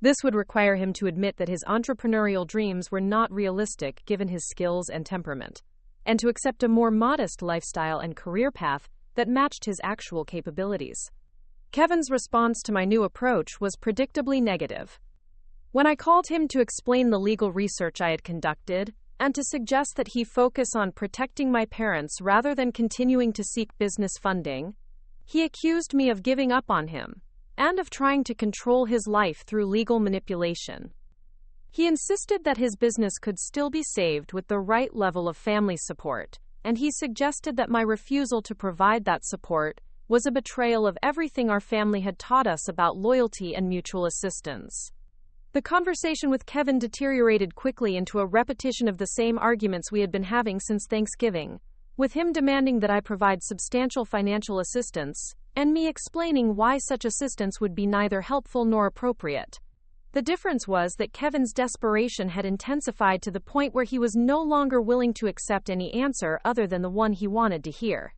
This would require him to admit that his entrepreneurial dreams were not realistic given his skills and temperament, and to accept a more modest lifestyle and career path that matched his actual capabilities. Kevin's response to my new approach was predictably negative. When I called him to explain the legal research I had conducted, and to suggest that he focus on protecting my parents rather than continuing to seek business funding, he accused me of giving up on him and of trying to control his life through legal manipulation. He insisted that his business could still be saved with the right level of family support, and he suggested that my refusal to provide that support was a betrayal of everything our family had taught us about loyalty and mutual assistance. The conversation with Kevin deteriorated quickly into a repetition of the same arguments we had been having since Thanksgiving, with him demanding that I provide substantial financial assistance, and me explaining why such assistance would be neither helpful nor appropriate. The difference was that Kevin's desperation had intensified to the point where he was no longer willing to accept any answer other than the one he wanted to hear.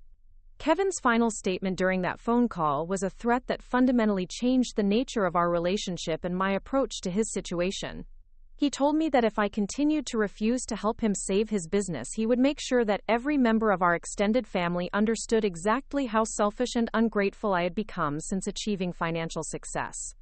Kevin's final statement during that phone call was a threat that fundamentally changed the nature of our relationship and my approach to his situation. He told me that if I continued to refuse to help him save his business, he would make sure that every member of our extended family understood exactly how selfish and ungrateful I had become since achieving financial success.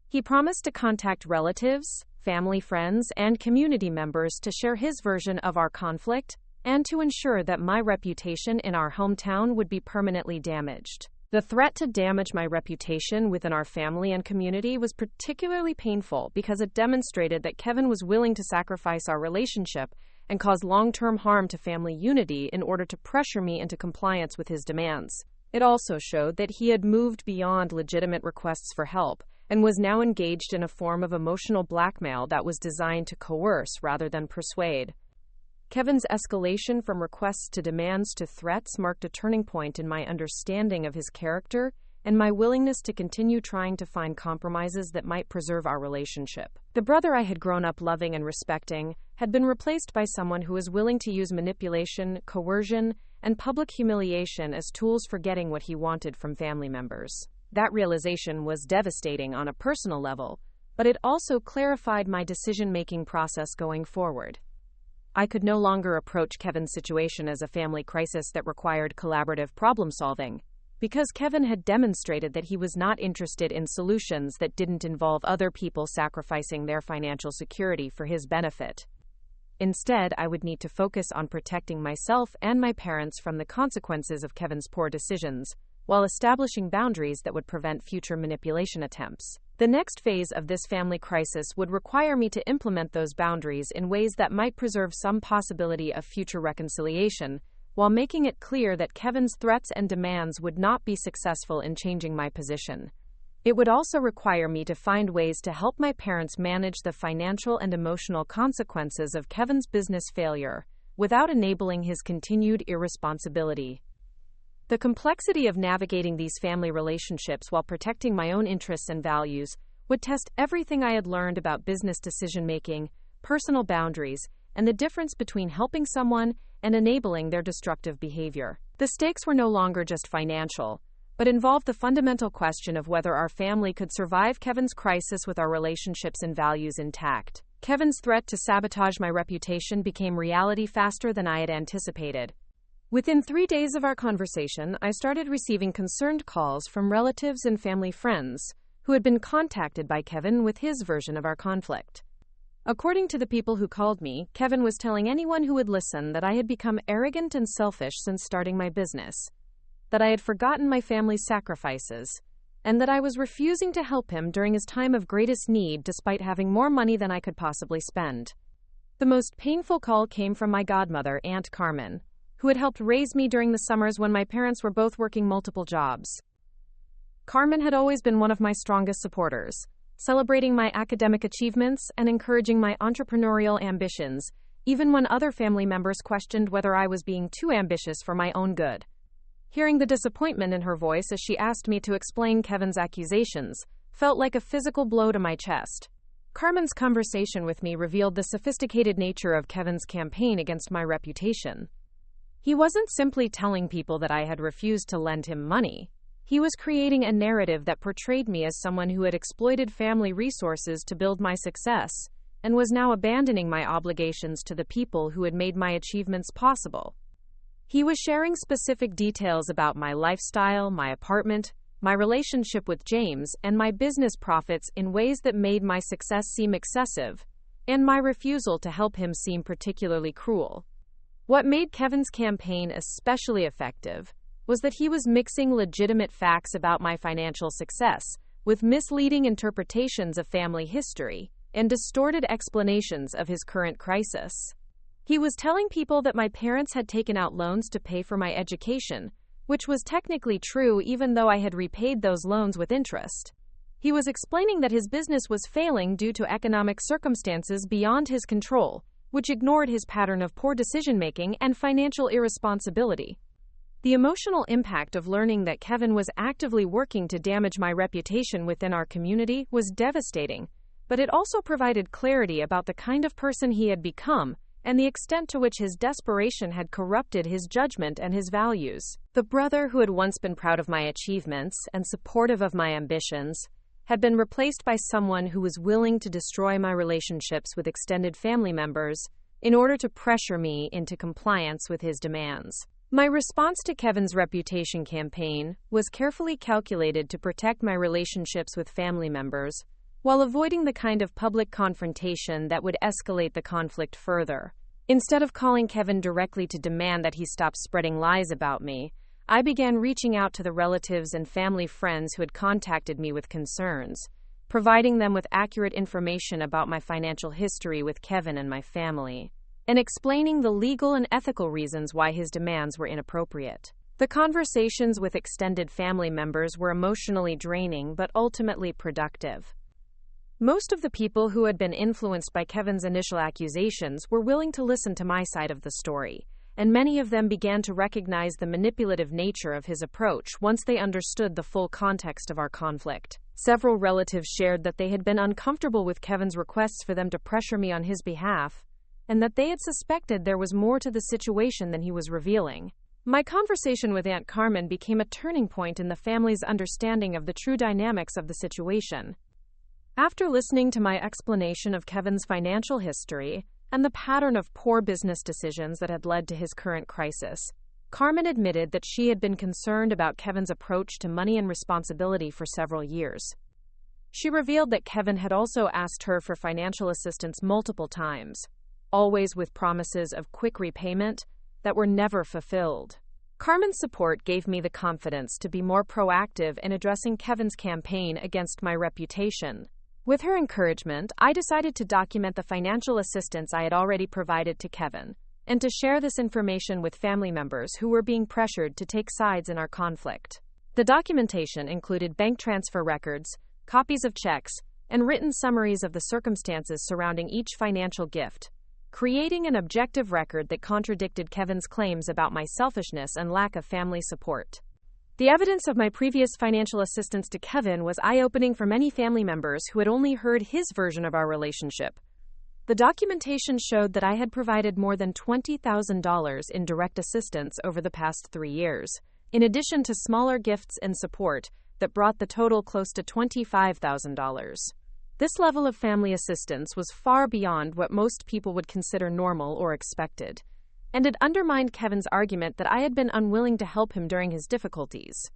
He promised to contact relatives, family friends, and community members to share his version of our conflict and to ensure that my reputation in our hometown would be permanently damaged. The threat to damage my reputation within our family and community was particularly painful because it demonstrated that Kevin was willing to sacrifice our relationship and cause long-term harm to family unity in order to pressure me into compliance with his demands. It also showed that he had moved beyond legitimate requests for help and was now engaged in a form of emotional blackmail that was designed to coerce rather than persuade. Kevin's escalation from requests to demands to threats marked a turning point in my understanding of his character and my willingness to continue trying to find compromises that might preserve our relationship. The brother I had grown up loving and respecting had been replaced by someone who was willing to use manipulation, coercion, and public humiliation as tools for getting what he wanted from family members. That realization was devastating on a personal level, but it also clarified my decision-making process going forward. I could no longer approach Kevin's situation as a family crisis that required collaborative problem-solving, because Kevin had demonstrated that he was not interested in solutions that didn't involve other people sacrificing their financial security for his benefit. Instead, I would need to focus on protecting myself and my parents from the consequences of Kevin's poor decisions, while establishing boundaries that would prevent future manipulation attempts. The next phase of this family crisis would require me to implement those boundaries in ways that might preserve some possibility of future reconciliation, while making it clear that Kevin's threats and demands would not be successful in changing my position. It would also require me to find ways to help my parents manage the financial and emotional consequences of Kevin's business failure, without enabling his continued irresponsibility. The complexity of navigating these family relationships while protecting my own interests and values would test everything I had learned about business decision-making, personal boundaries, and the difference between helping someone and enabling their destructive behavior. The stakes were no longer just financial, but involved the fundamental question of whether our family could survive Kevin's crisis with our relationships and values intact. Kevin's threat to sabotage my reputation became reality faster than I had anticipated. Within 3 days of our conversation, I started receiving concerned calls from relatives and family friends who had been contacted by Kevin with his version of our conflict. According to the people who called me, Kevin was telling anyone who would listen that I had become arrogant and selfish since starting my business, that I had forgotten my family's sacrifices, and that I was refusing to help him during his time of greatest need despite having more money than I could possibly spend. The most painful call came from my godmother, Aunt Carmen, who had helped raise me during the summers when my parents were both working multiple jobs. Carmen had always been one of my strongest supporters, celebrating my academic achievements and encouraging my entrepreneurial ambitions, even when other family members questioned whether I was being too ambitious for my own good. Hearing the disappointment in her voice as she asked me to explain Kevin's accusations felt like a physical blow to my chest. Carmen's conversation with me revealed the sophisticated nature of Kevin's campaign against my reputation. He wasn't simply telling people that I had refused to lend him money. He was creating a narrative that portrayed me as someone who had exploited family resources to build my success, and was now abandoning my obligations to the people who had made my achievements possible. He was sharing specific details about my lifestyle, my apartment, my relationship with James, and my business profits in ways that made my success seem excessive, and my refusal to help him seem particularly cruel. What made Kevin's campaign especially effective was that he was mixing legitimate facts about my financial success with misleading interpretations of family history and distorted explanations of his current crisis. He was telling people that my parents had taken out loans to pay for my education, which was technically true even though I had repaid those loans with interest. He was explaining that his business was failing due to economic circumstances beyond his control, which ignored his pattern of poor decision-making and financial irresponsibility. The emotional impact of learning that Kevin was actively working to damage my reputation within our community was devastating, but it also provided clarity about the kind of person he had become and the extent to which his desperation had corrupted his judgment and his values. The brother who had once been proud of my achievements and supportive of my ambitions had been replaced by someone who was willing to destroy my relationships with extended family members in order to pressure me into compliance with his demands. My response to Kevin's reputation campaign was carefully calculated to protect my relationships with family members while avoiding the kind of public confrontation that would escalate the conflict further. Instead of calling Kevin directly to demand that he stop spreading lies about me, I began reaching out to the relatives and family friends who had contacted me with concerns, providing them with accurate information about my financial history with Kevin and my family, and explaining the legal and ethical reasons why his demands were inappropriate. The conversations with extended family members were emotionally draining but ultimately productive. Most of the people who had been influenced by Kevin's initial accusations were willing to listen to my side of the story, and many of them began to recognize the manipulative nature of his approach once they understood the full context of our conflict. Several relatives shared that they had been uncomfortable with Kevin's requests for them to pressure me on his behalf, and that they had suspected there was more to the situation than he was revealing. My conversation with Aunt Carmen became a turning point in the family's understanding of the true dynamics of the situation. After listening to my explanation of Kevin's financial history and the pattern of poor business decisions that had led to his current crisis, Carmen admitted that she had been concerned about Kevin's approach to money and responsibility for several years. She revealed that Kevin had also asked her for financial assistance multiple times, always with promises of quick repayment that were never fulfilled. Carmen's support gave me the confidence to be more proactive in addressing Kevin's campaign against my reputation. With her encouragement, I decided to document the financial assistance I had already provided to Kevin, and to share this information with family members who were being pressured to take sides in our conflict. The documentation included bank transfer records, copies of checks, and written summaries of the circumstances surrounding each financial gift, creating an objective record that contradicted Kevin's claims about my selfishness and lack of family support. The evidence of my previous financial assistance to Kevin was eye-opening for many family members who had only heard his version of our relationship. The documentation showed that I had provided more than $20,000 in direct assistance over the past 3 years, in addition to smaller gifts and support that brought the total close to $25,000. This level of family assistance was far beyond what most people would consider normal or expected, and it undermined Kevin's argument that I had been unwilling to help him during his difficulties.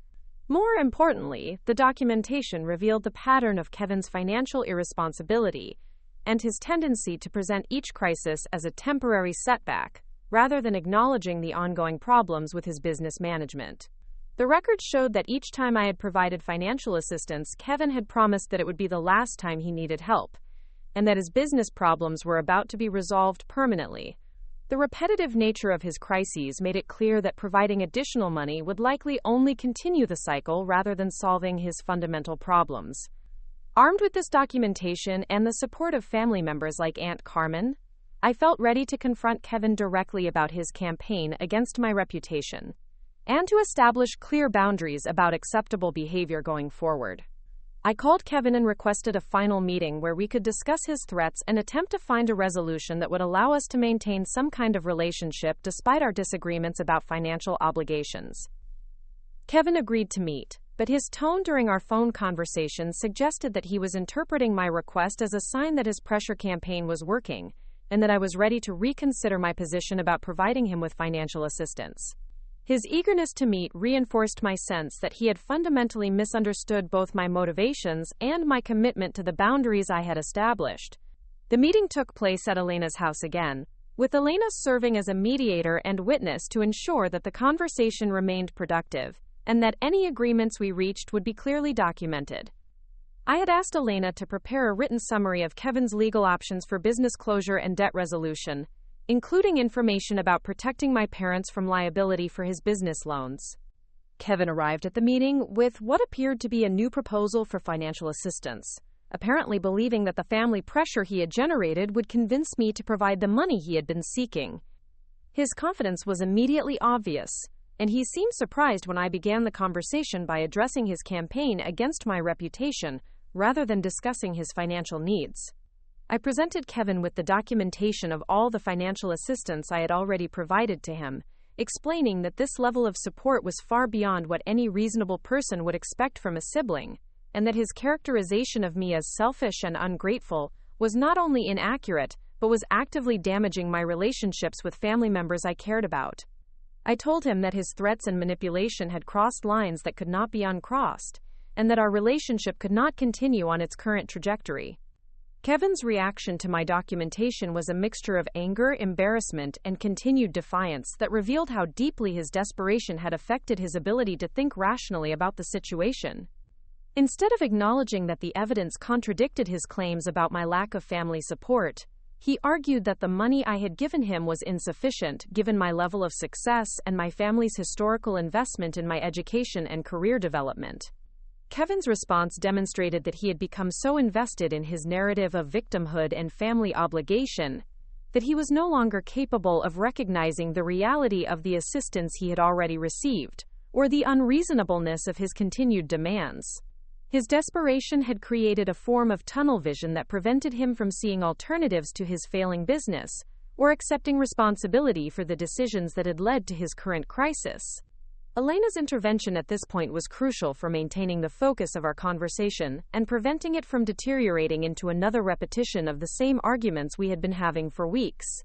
More importantly, the documentation revealed the pattern of Kevin's financial irresponsibility and his tendency to present each crisis as a temporary setback, rather than acknowledging the ongoing problems with his business management. The record showed that each time I had provided financial assistance, Kevin had promised that it would be the last time he needed help, and that his business problems were about to be resolved permanently. The repetitive nature of his crises made it clear that providing additional money would likely only continue the cycle rather than solving his fundamental problems. Armed with this documentation and the support of family members like Aunt Carmen, I felt ready to confront Kevin directly about his campaign against my reputation, and to establish clear boundaries about acceptable behavior going forward. I called Kevin and requested a final meeting where we could discuss his threats and attempt to find a resolution that would allow us to maintain some kind of relationship despite our disagreements about financial obligations. Kevin agreed to meet, but his tone during our phone conversation suggested that he was interpreting my request as a sign that his pressure campaign was working, and that I was ready to reconsider my position about providing him with financial assistance. His eagerness to meet reinforced my sense that he had fundamentally misunderstood both my motivations and my commitment to the boundaries I had established. The meeting took place at Elena's house again, with Elena serving as a mediator and witness to ensure that the conversation remained productive, and that any agreements we reached would be clearly documented. I had asked Elena to prepare a written summary of Kevin's legal options for business closure and debt resolution, including information about protecting my parents from liability for his business loans. Kevin arrived at the meeting with what appeared to be a new proposal for financial assistance, apparently believing that the family pressure he had generated would convince me to provide the money he had been seeking. His confidence was immediately obvious, and he seemed surprised when I began the conversation by addressing his campaign against my reputation rather than discussing his financial needs. I presented Kevin with the documentation of all the financial assistance I had already provided to him, explaining that this level of support was far beyond what any reasonable person would expect from a sibling, and that his characterization of me as selfish and ungrateful was not only inaccurate, but was actively damaging my relationships with family members I cared about. I told him that his threats and manipulation had crossed lines that could not be uncrossed, and that our relationship could not continue on its current trajectory. Kevin's reaction to my documentation was a mixture of anger, embarrassment, and continued defiance that revealed how deeply his desperation had affected his ability to think rationally about the situation. Instead of acknowledging that the evidence contradicted his claims about my lack of family support, he argued that the money I had given him was insufficient given my level of success and my family's historical investment in my education and career development. Kevin's response demonstrated that he had become so invested in his narrative of victimhood and family obligation that he was no longer capable of recognizing the reality of the assistance he had already received, or the unreasonableness of his continued demands. His desperation had created a form of tunnel vision that prevented him from seeing alternatives to his failing business, or accepting responsibility for the decisions that had led to his current crisis. Elena's intervention at this point was crucial for maintaining the focus of our conversation and preventing it from deteriorating into another repetition of the same arguments we had been having for weeks.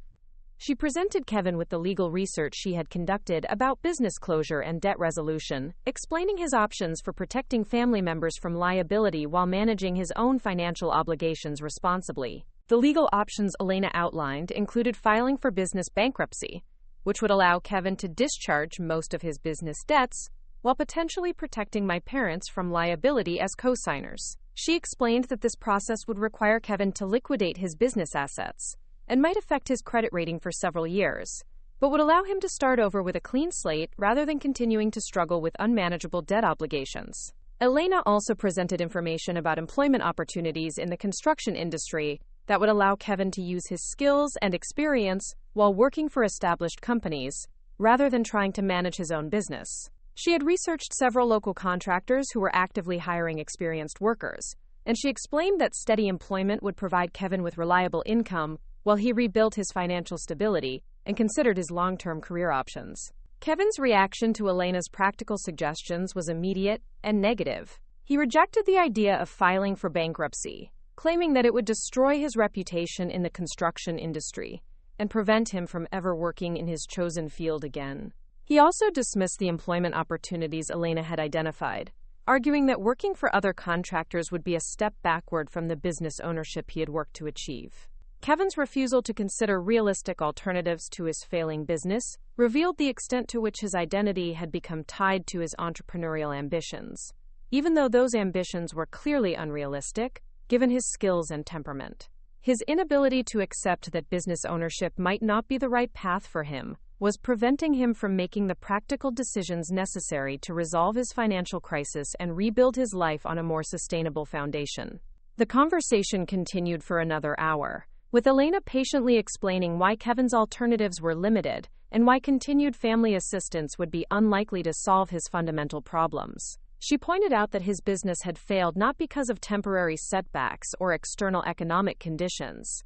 She presented Kevin with the legal research she had conducted about business closure and debt resolution, explaining his options for protecting family members from liability while managing his own financial obligations responsibly. The legal options Elena outlined included filing for business bankruptcy, which would allow Kevin to discharge most of his business debts, while potentially protecting my parents from liability as co-signers. She explained that this process would require Kevin to liquidate his business assets, and might affect his credit rating for several years, but would allow him to start over with a clean slate rather than continuing to struggle with unmanageable debt obligations. Elena also presented information about employment opportunities in the construction industry that would allow Kevin to use his skills and experience while working for established companies, rather than trying to manage his own business. She had researched several local contractors who were actively hiring experienced workers, and she explained that steady employment would provide Kevin with reliable income while he rebuilt his financial stability and considered his long-term career options. Kevin's reaction to Elena's practical suggestions was immediate and negative. He rejected the idea of filing for bankruptcy, claiming that it would destroy his reputation in the construction industry and prevent him from ever working in his chosen field again. He also dismissed the employment opportunities Elena had identified, arguing that working for other contractors would be a step backward from the business ownership he had worked to achieve. Kevin's refusal to consider realistic alternatives to his failing business revealed the extent to which his identity had become tied to his entrepreneurial ambitions, even though those ambitions were clearly unrealistic, given his skills and temperament. His inability to accept that business ownership might not be the right path for him was preventing him from making the practical decisions necessary to resolve his financial crisis and rebuild his life on a more sustainable foundation. The conversation continued for another hour, with Elena patiently explaining why Kevin's alternatives were limited and why continued family assistance would be unlikely to solve his fundamental problems. She pointed out that his business had failed not because of temporary setbacks or external economic conditions,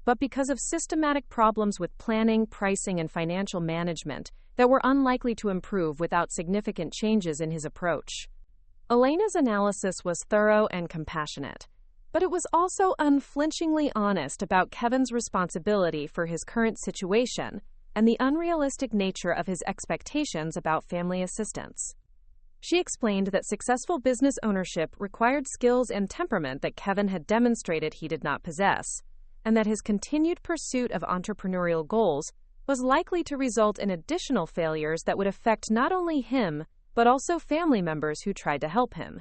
but because of systematic problems with planning, pricing, and financial management that were unlikely to improve without significant changes in his approach. Elena's analysis was thorough and compassionate, but it was also unflinchingly honest about Kevin's responsibility for his current situation and the unrealistic nature of his expectations about family assistance. She explained that successful business ownership required skills and temperament that Kevin had demonstrated he did not possess, and that his continued pursuit of entrepreneurial goals was likely to result in additional failures that would affect not only him, but also family members who tried to help him.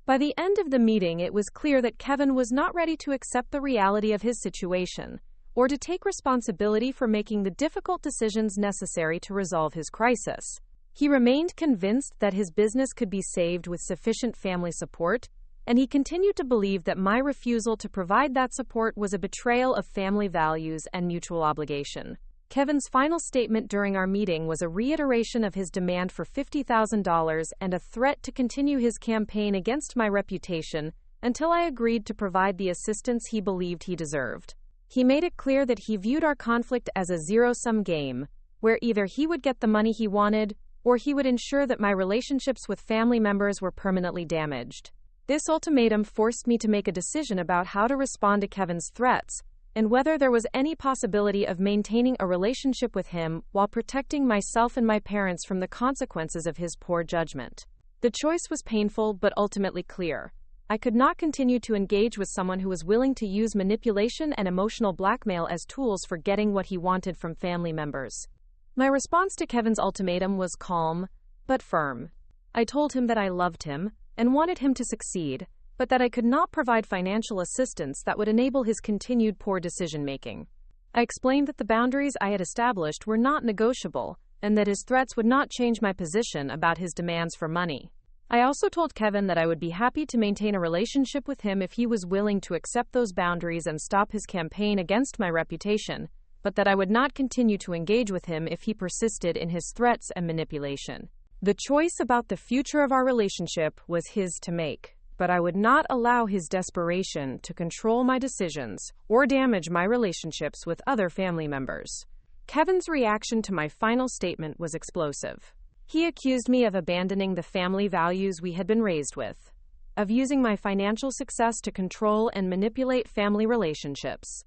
By the end of the meeting, it was clear that Kevin was not ready to accept the reality of his situation, or to take responsibility for making the difficult decisions necessary to resolve his crisis. He remained convinced that his business could be saved with sufficient family support, and he continued to believe that my refusal to provide that support was a betrayal of family values and mutual obligation. Kevin's final statement during our meeting was a reiteration of his demand for $50,000 and a threat to continue his campaign against my reputation until I agreed to provide the assistance he believed he deserved. He made it clear that he viewed our conflict as a zero-sum game, where either he would get the money he wanted, or he would ensure that my relationships with family members were permanently damaged. This ultimatum forced me to make a decision about how to respond to Kevin's threats, and whether there was any possibility of maintaining a relationship with him while protecting myself and my parents from the consequences of his poor judgment. The choice was painful but ultimately clear. I could not continue to engage with someone who was willing to use manipulation and emotional blackmail as tools for getting what he wanted from family members. My response to Kevin's ultimatum was calm, but firm. I told him that I loved him and wanted him to succeed, but that I could not provide financial assistance that would enable his continued poor decision-making. I explained that the boundaries I had established were not negotiable, and that his threats would not change my position about his demands for money. I also told Kevin that I would be happy to maintain a relationship with him if he was willing to accept those boundaries and stop his campaign against my reputation, but that I would not continue to engage with him if he persisted in his threats and manipulation. The choice about the future of our relationship was his to make, but I would not allow his desperation to control my decisions or damage my relationships with other family members. Kevin's reaction to my final statement was explosive. He accused me of abandoning the family values we had been raised with, of using my financial success to control and manipulate family relationships,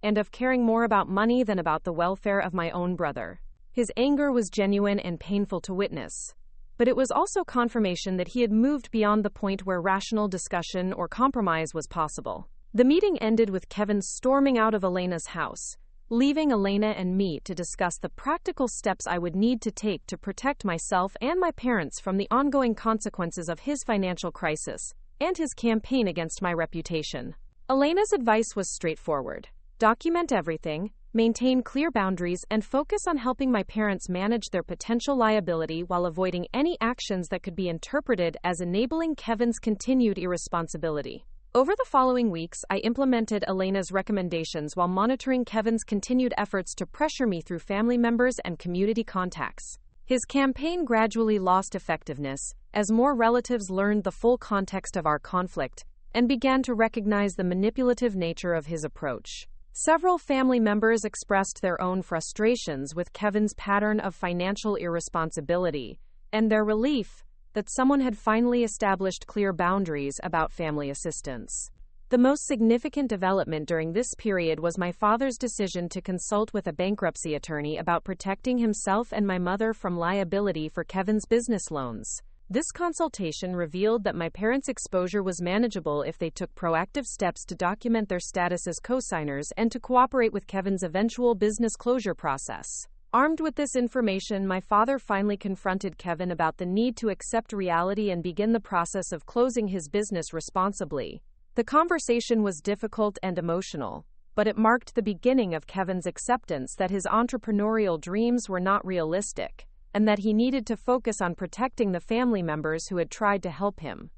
and of caring more about money than about the welfare of my own brother. His anger was genuine and painful to witness, but it was also confirmation that he had moved beyond the point where rational discussion or compromise was possible. The meeting ended with Kevin storming out of Elena's house, leaving Elena and me to discuss the practical steps I would need to take to protect myself and my parents from the ongoing consequences of his financial crisis and his campaign against my reputation. Elena's advice was straightforward. Document everything, maintain clear boundaries, and focus on helping my parents manage their potential liability while avoiding any actions that could be interpreted as enabling Kevin's continued irresponsibility. Over the following weeks, I implemented Elena's recommendations while monitoring Kevin's continued efforts to pressure me through family members and community contacts. His campaign gradually lost effectiveness as more relatives learned the full context of our conflict and began to recognize the manipulative nature of his approach. Several family members expressed their own frustrations with Kevin's pattern of financial irresponsibility and their relief that someone had finally established clear boundaries about family assistance. The most significant development during this period was my father's decision to consult with a bankruptcy attorney about protecting himself and my mother from liability for Kevin's business loans. This consultation revealed that my parents' exposure was manageable if they took proactive steps to document their status as co-signers and to cooperate with Kevin's eventual business closure process. Armed with this information, my father finally confronted Kevin about the need to accept reality and begin the process of closing his business responsibly. The conversation was difficult and emotional, but it marked the beginning of Kevin's acceptance that his entrepreneurial dreams were not realistic, and that he needed to focus on protecting the family members who had tried to help him.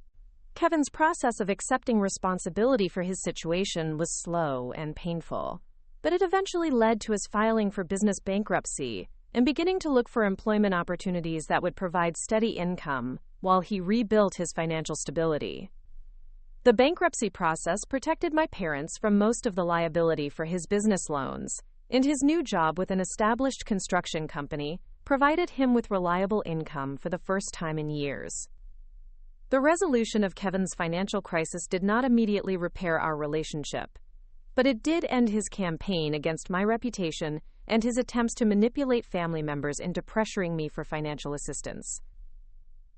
Kevin's process of accepting responsibility for his situation was slow and painful, but it eventually led to his filing for business bankruptcy and beginning to look for employment opportunities that would provide steady income while he rebuilt his financial stability. The bankruptcy process protected my parents from most of the liability for his business loans, and his new job with an established construction company provided him with reliable income for the first time in years. The resolution of Kevin's financial crisis did not immediately repair our relationship, but it did end his campaign against my reputation and his attempts to manipulate family members into pressuring me for financial assistance.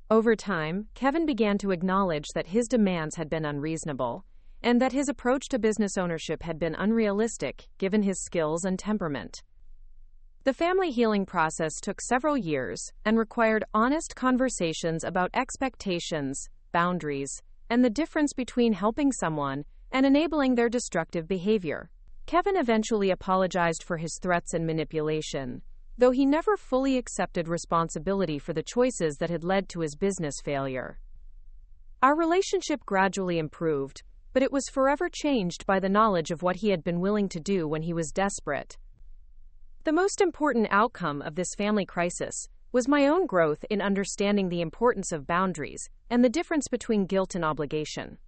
Over time, Kevin began to acknowledge that his demands had been unreasonable, and that his approach to business ownership had been unrealistic given his skills and temperament. The family healing process took several years and required honest conversations about expectations, boundaries, and the difference between helping someone and enabling their destructive behavior. Kevin eventually apologized for his threats and manipulation, though he never fully accepted responsibility for the choices that had led to his business failure. Our relationship gradually improved, but it was forever changed by the knowledge of what he had been willing to do when he was desperate. The most important outcome of this family crisis was my own growth in understanding the importance of boundaries and the difference between guilt and obligation.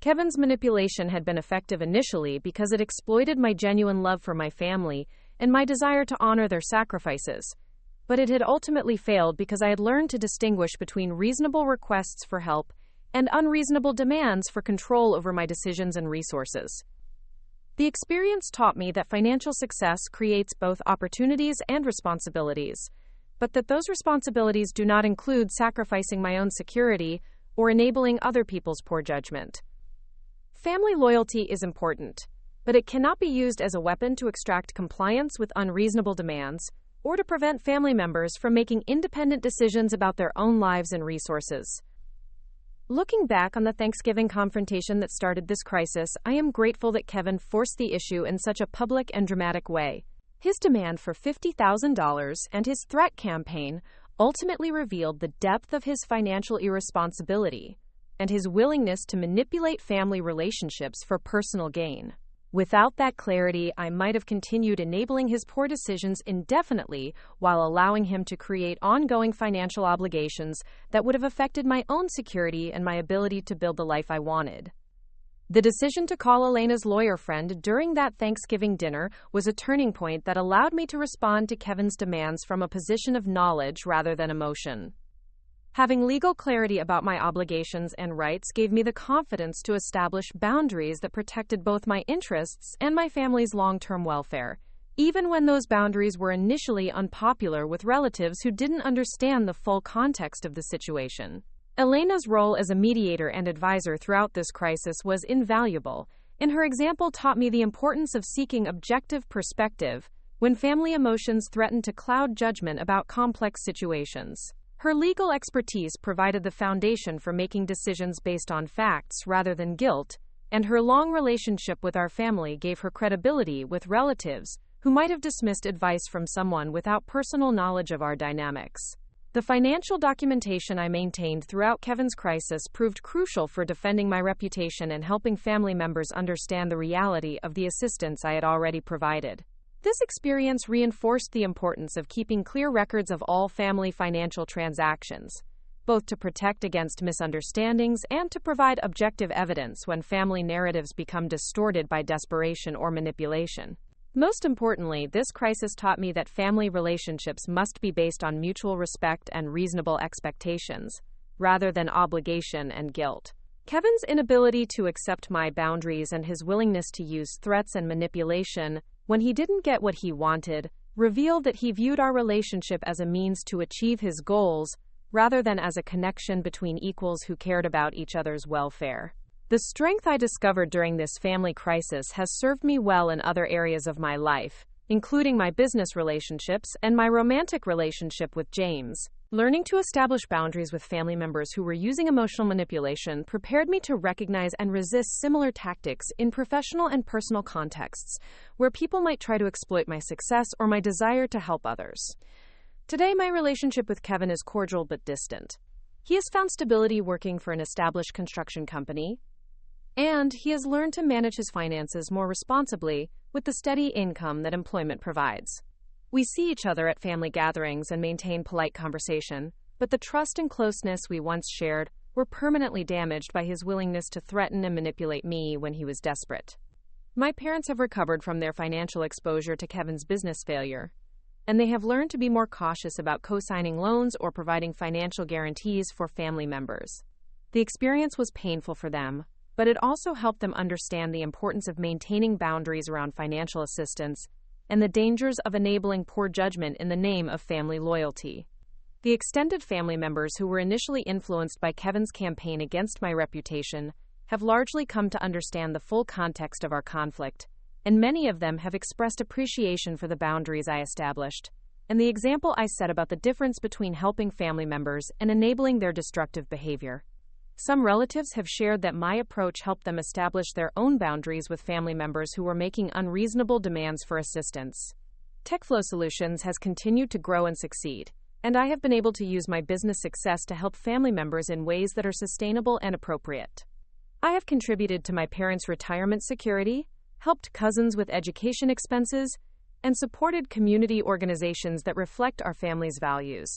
Kevin's manipulation had been effective initially because it exploited my genuine love for my family and my desire to honor their sacrifices. But it had ultimately failed because I had learned to distinguish between reasonable requests for help and unreasonable demands for control over my decisions and resources. The experience taught me that financial success creates both opportunities and responsibilities, but that those responsibilities do not include sacrificing my own security or enabling other people's poor judgment. Family loyalty is important, but it cannot be used as a weapon to extract compliance with unreasonable demands or to prevent family members from making independent decisions about their own lives and resources. Looking back on the Thanksgiving confrontation that started this crisis, I am grateful that Kevin forced the issue in such a public and dramatic way. His demand for $50,000 and his threat campaign ultimately revealed the depth of his financial irresponsibility and his willingness to manipulate family relationships for personal gain. Without that clarity, I might have continued enabling his poor decisions indefinitely while allowing him to create ongoing financial obligations that would have affected my own security and my ability to build the life I wanted. The decision to call Elena's lawyer friend during that Thanksgiving dinner was a turning point that allowed me to respond to Kevin's demands from a position of knowledge rather than emotion. Having legal clarity about my obligations and rights gave me the confidence to establish boundaries that protected both my interests and my family's long-term welfare, even when those boundaries were initially unpopular with relatives who didn't understand the full context of the situation. Elena's role as a mediator and advisor throughout this crisis was invaluable, and her example taught me the importance of seeking objective perspective when family emotions threatened to cloud judgment about complex situations. Her legal expertise provided the foundation for making decisions based on facts rather than guilt, and her long relationship with our family gave her credibility with relatives who might have dismissed advice from someone without personal knowledge of our dynamics. The financial documentation I maintained throughout Kevin's crisis proved crucial for defending my reputation and helping family members understand the reality of the assistance I had already provided. This experience reinforced the importance of keeping clear records of all family financial transactions, both to protect against misunderstandings and to provide objective evidence when family narratives become distorted by desperation or manipulation. Most importantly, this crisis taught me that family relationships must be based on mutual respect and reasonable expectations, rather than obligation and guilt. Kevin's inability to accept my boundaries and his willingness to use threats and manipulation when he didn't get what he wanted revealed that he viewed our relationship as a means to achieve his goals rather than as a connection between equals who cared about each other's welfare. The strength I discovered during this family crisis has served me well in other areas of my life, including my business relationships and my romantic relationship with James. Learning to establish boundaries with family members who were using emotional manipulation prepared me to recognize and resist similar tactics in professional and personal contexts, where people might try to exploit my success or my desire to help others. Today, my relationship with Kevin is cordial but distant. He has found stability working for an established construction company, and he has learned to manage his finances more responsibly with the steady income that employment provides. We see each other at family gatherings and maintain polite conversation, but the trust and closeness we once shared were permanently damaged by his willingness to threaten and manipulate me when he was desperate. My parents have recovered from their financial exposure to Kevin's business failure, and they have learned to be more cautious about co-signing loans or providing financial guarantees for family members. The experience was painful for them, but it also helped them understand the importance of maintaining boundaries around financial assistance and the dangers of enabling poor judgment in the name of family loyalty. The extended family members who were initially influenced by Kevin's campaign against my reputation have largely come to understand the full context of our conflict, and many of them have expressed appreciation for the boundaries I established and the example I set about the difference between helping family members and enabling their destructive behavior. Some relatives have shared that my approach helped them establish their own boundaries with family members who were making unreasonable demands for assistance. TechFlow Solutions has continued to grow and succeed, and I have been able to use my business success to help family members in ways that are sustainable and appropriate. I have contributed to my parents' retirement security, helped cousins with education expenses, and supported community organizations that reflect our family's values.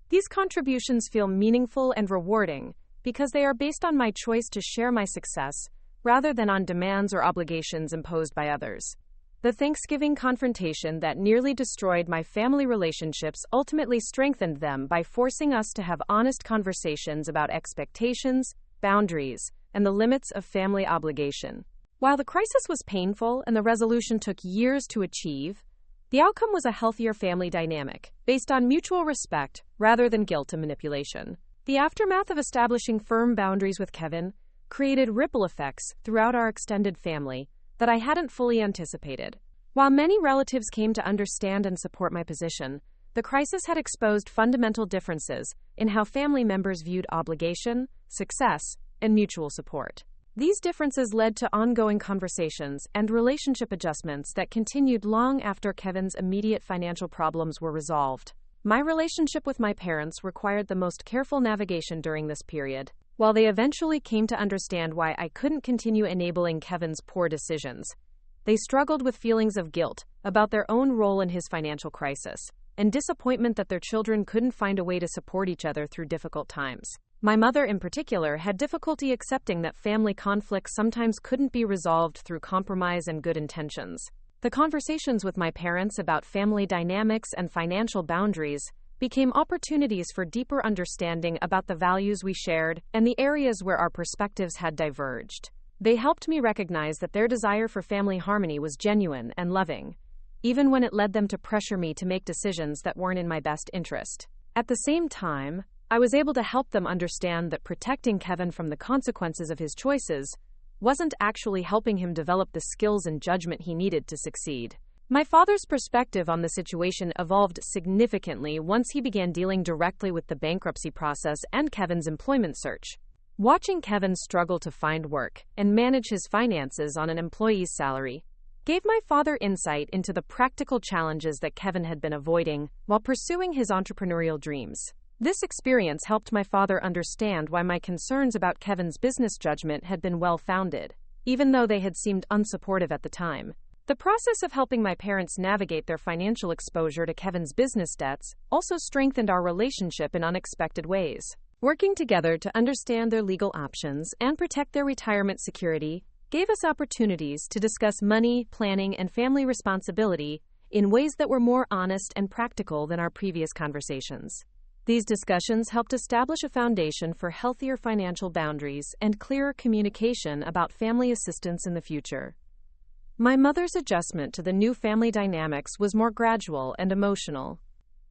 These contributions feel meaningful and rewarding, because they are based on my choice to share my success rather than on demands or obligations imposed by others. The Thanksgiving confrontation that nearly destroyed my family relationships ultimately strengthened them by forcing us to have honest conversations about expectations, boundaries, and the limits of family obligation. While the crisis was painful and the resolution took years to achieve, the outcome was a healthier family dynamic, based on mutual respect rather than guilt and manipulation. The aftermath of establishing firm boundaries with Kevin created ripple effects throughout our extended family that I hadn't fully anticipated. While many relatives came to understand and support my position, the crisis had exposed fundamental differences in how family members viewed obligation, success, and mutual support. These differences led to ongoing conversations and relationship adjustments that continued long after Kevin's immediate financial problems were resolved. My relationship with my parents required the most careful navigation during this period. While they eventually came to understand why I couldn't continue enabling Kevin's poor decisions, they struggled with feelings of guilt about their own role in his financial crisis, and disappointment that their children couldn't find a way to support each other through difficult times. My mother, in particular, had difficulty accepting that family conflicts sometimes couldn't be resolved through compromise and good intentions. The conversations with my parents about family dynamics and financial boundaries became opportunities for deeper understanding about the values we shared and the areas where our perspectives had diverged. They helped me recognize that their desire for family harmony was genuine and loving, even when it led them to pressure me to make decisions that weren't in my best interest. At the same time, I was able to help them understand that protecting Kevin from the consequences of his choices wasn't actually helping him develop the skills and judgment he needed to succeed. My father's perspective on the situation evolved significantly once he began dealing directly with the bankruptcy process and Kevin's employment search. Watching Kevin struggle to find work and manage his finances on an employee's salary gave my father insight into the practical challenges that Kevin had been avoiding while pursuing his entrepreneurial dreams. This experience helped my father understand why my concerns about Kevin's business judgment had been well-founded, even though they had seemed unsupportive at the time. The process of helping my parents navigate their financial exposure to Kevin's business debts also strengthened our relationship in unexpected ways. Working together to understand their legal options and protect their retirement security gave us opportunities to discuss money, planning, and family responsibility in ways that were more honest and practical than our previous conversations. These discussions helped establish a foundation for healthier financial boundaries and clearer communication about family assistance in the future. My mother's adjustment to the new family dynamics was more gradual and emotional.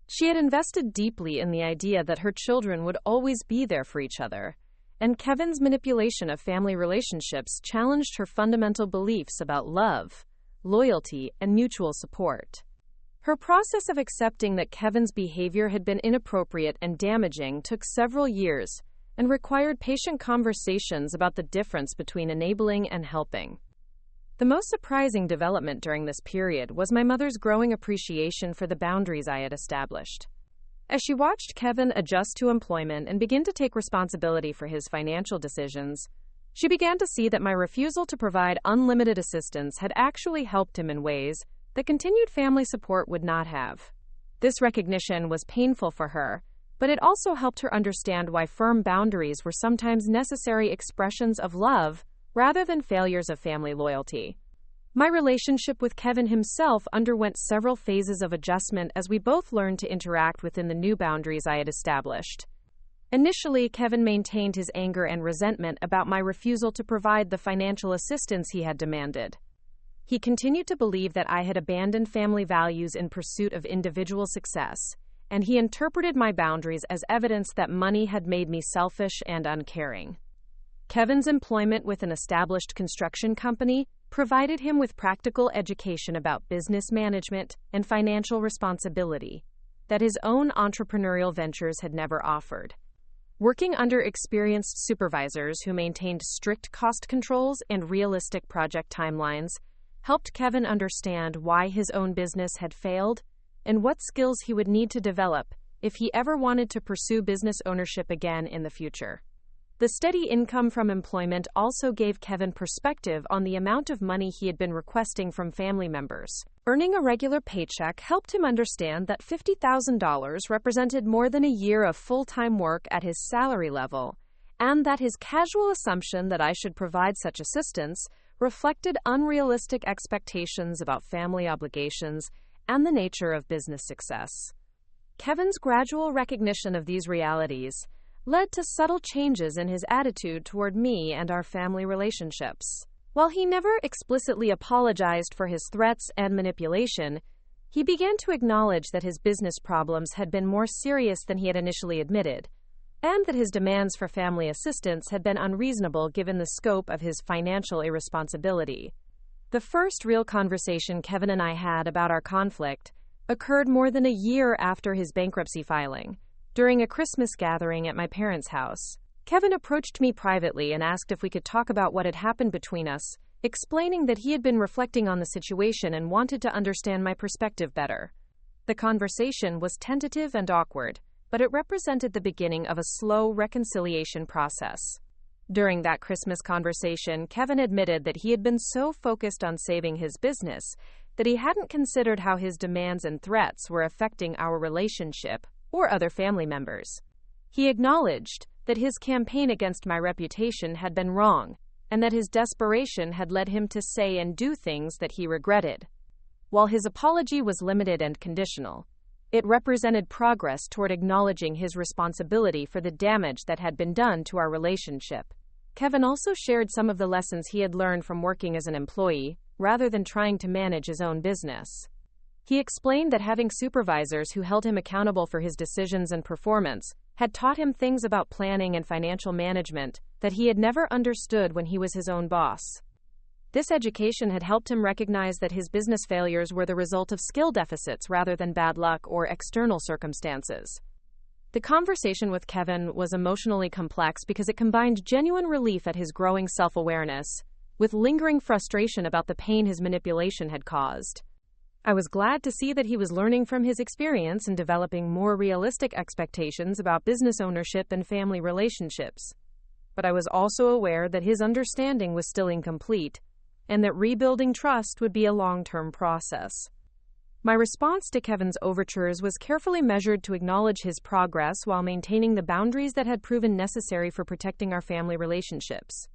She had invested deeply in the idea that her children would always be there for each other, and Kevin's manipulation of family relationships challenged her fundamental beliefs about love, loyalty, and mutual support. Her process of accepting that Kevin's behavior had been inappropriate and damaging took several years and required patient conversations about the difference between enabling and helping. The most surprising development during this period was my mother's growing appreciation for the boundaries I had established. As she watched Kevin adjust to employment and begin to take responsibility for his financial decisions, she began to see that my refusal to provide unlimited assistance had actually helped him in ways that continued family support would not have. This recognition was painful for her, but it also helped her understand why firm boundaries were sometimes necessary expressions of love rather than failures of family loyalty. My relationship with Kevin himself underwent several phases of adjustment as we both learned to interact within the new boundaries I had established. Initially, Kevin maintained his anger and resentment about my refusal to provide the financial assistance he had demanded. He continued to believe that I had abandoned family values in pursuit of individual success, and he interpreted my boundaries as evidence that money had made me selfish and uncaring. Kevin's employment with an established construction company provided him with practical education about business management and financial responsibility that his own entrepreneurial ventures had never offered. Working under experienced supervisors who maintained strict cost controls and realistic project timelines helped Kevin understand why his own business had failed and what skills he would need to develop if he ever wanted to pursue business ownership again in the future. The steady income from employment also gave Kevin perspective on the amount of money he had been requesting from family members. Earning a regular paycheck helped him understand that $50,000 represented more than a year of full-time work at his salary level, and that his casual assumption that I should provide such assistance reflected unrealistic expectations about family obligations and the nature of business success. Kevin's gradual recognition of these realities led to subtle changes in his attitude toward me and our family relationships. While he never explicitly apologized for his threats and manipulation, he began to acknowledge that his business problems had been more serious than he had initially admitted, and that his demands for family assistance had been unreasonable given the scope of his financial irresponsibility. The first real conversation Kevin and I had about our conflict occurred more than a year after his bankruptcy filing, during a Christmas gathering at my parents' house. Kevin approached me privately and asked if we could talk about what had happened between us, explaining that he had been reflecting on the situation and wanted to understand my perspective better. The conversation was tentative and awkward, but it represented the beginning of a slow reconciliation process. During that Christmas conversation, Kevin admitted that he had been so focused on saving his business that he hadn't considered how his demands and threats were affecting our relationship or other family members. He acknowledged that his campaign against my reputation had been wrong, and that his desperation had led him to say and do things that he regretted. While his apology was limited and conditional, it represented progress toward acknowledging his responsibility for the damage that had been done to our relationship. Kevin also shared some of the lessons he had learned from working as an employee, rather than trying to manage his own business. He explained that having supervisors who held him accountable for his decisions and performance had taught him things about planning and financial management that he had never understood when he was his own boss. This education had helped him recognize that his business failures were the result of skill deficits rather than bad luck or external circumstances. The conversation with Kevin was emotionally complex because it combined genuine relief at his growing self-awareness with lingering frustration about the pain his manipulation had caused. I was glad to see that he was learning from his experience and developing more realistic expectations about business ownership and family relationships. But I was also aware that his understanding was still incomplete, and that rebuilding trust would be a long-term process. My response to Kevin's overtures was carefully measured to acknowledge his progress while maintaining the boundaries that had proven necessary for protecting our family relationships.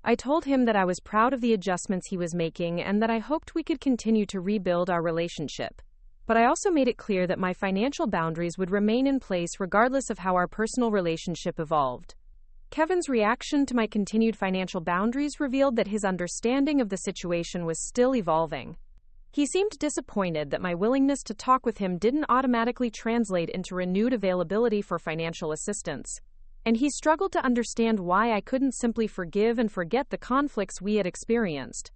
I told him that I was proud of the adjustments he was making and that I hoped we could continue to rebuild our relationship. But I also made it clear that my financial boundaries would remain in place regardless of how our personal relationship evolved. Kevin's reaction to my continued financial boundaries revealed that his understanding of the situation was still evolving. He seemed disappointed that my willingness to talk with him didn't automatically translate into renewed availability for financial assistance, and he struggled to understand why I couldn't simply forgive and forget the conflicts we had experienced.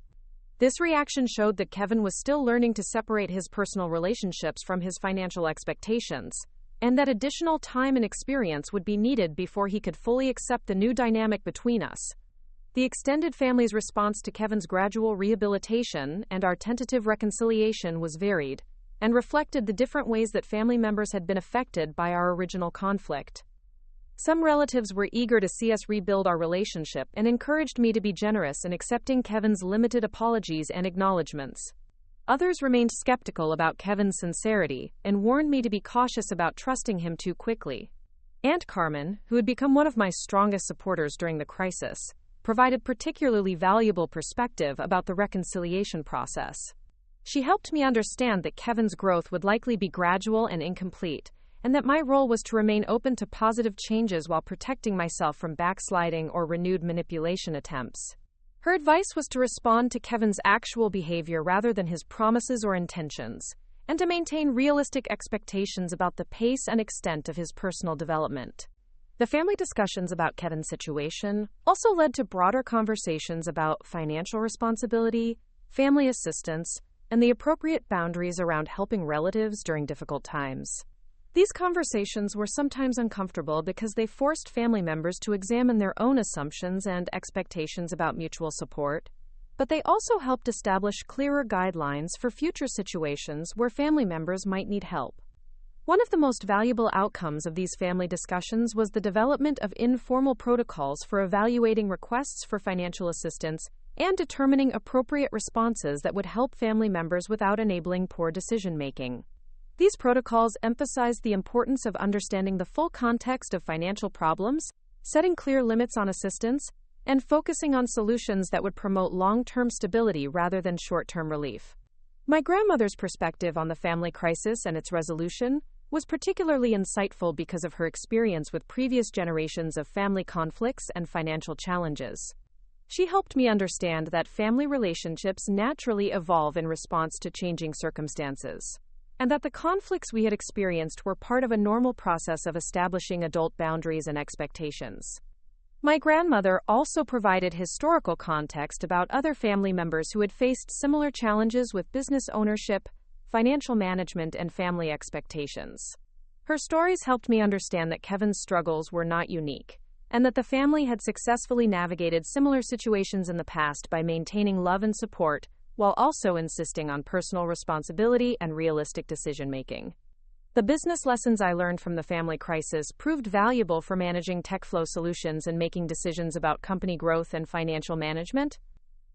This reaction showed that Kevin was still learning to separate his personal relationships from his financial expectations, and that additional time and experience would be needed before he could fully accept the new dynamic between us. The extended family's response to Kevin's gradual rehabilitation and our tentative reconciliation was varied, and reflected the different ways that family members had been affected by our original conflict. Some relatives were eager to see us rebuild our relationship and encouraged me to be generous in accepting Kevin's limited apologies and acknowledgments. Others remained skeptical about Kevin's sincerity and warned me to be cautious about trusting him too quickly. Aunt Carmen, who had become one of my strongest supporters during the crisis, provided particularly valuable perspective about the reconciliation process. She helped me understand that Kevin's growth would likely be gradual and incomplete, and that my role was to remain open to positive changes while protecting myself from backsliding or renewed manipulation attempts. Her advice was to respond to Kevin's actual behavior rather than his promises or intentions, and to maintain realistic expectations about the pace and extent of his personal development. The family discussions about Kevin's situation also led to broader conversations about financial responsibility, family assistance, and the appropriate boundaries around helping relatives during difficult times. These conversations were sometimes uncomfortable because they forced family members to examine their own assumptions and expectations about mutual support, but they also helped establish clearer guidelines for future situations where family members might need help. One of the most valuable outcomes of these family discussions was the development of informal protocols for evaluating requests for financial assistance and determining appropriate responses that would help family members without enabling poor decision-making. These protocols emphasized the importance of understanding the full context of financial problems setting clear limits on assistance, and focusing on solutions that would promote long-term stability rather than short-term relief. My grandmother's perspective on the family crisis and its resolution was particularly insightful because of her experience with previous generations of family conflicts and financial challenges. She helped me understand that family relationships naturally evolve in response to changing circumstances, and that the conflicts we had experienced were part of a normal process of establishing adult boundaries and expectations. My grandmother also provided historical context about other family members who had faced similar challenges with business ownership, financial management, and family expectations. Her stories helped me understand that Kevin's struggles were not unique, and that the family had successfully navigated similar situations in the past by maintaining love and support, while also insisting on personal responsibility and realistic decision-making. The business lessons I learned from the family crisis proved valuable for managing tech flow solutions and making decisions about company growth and financial management.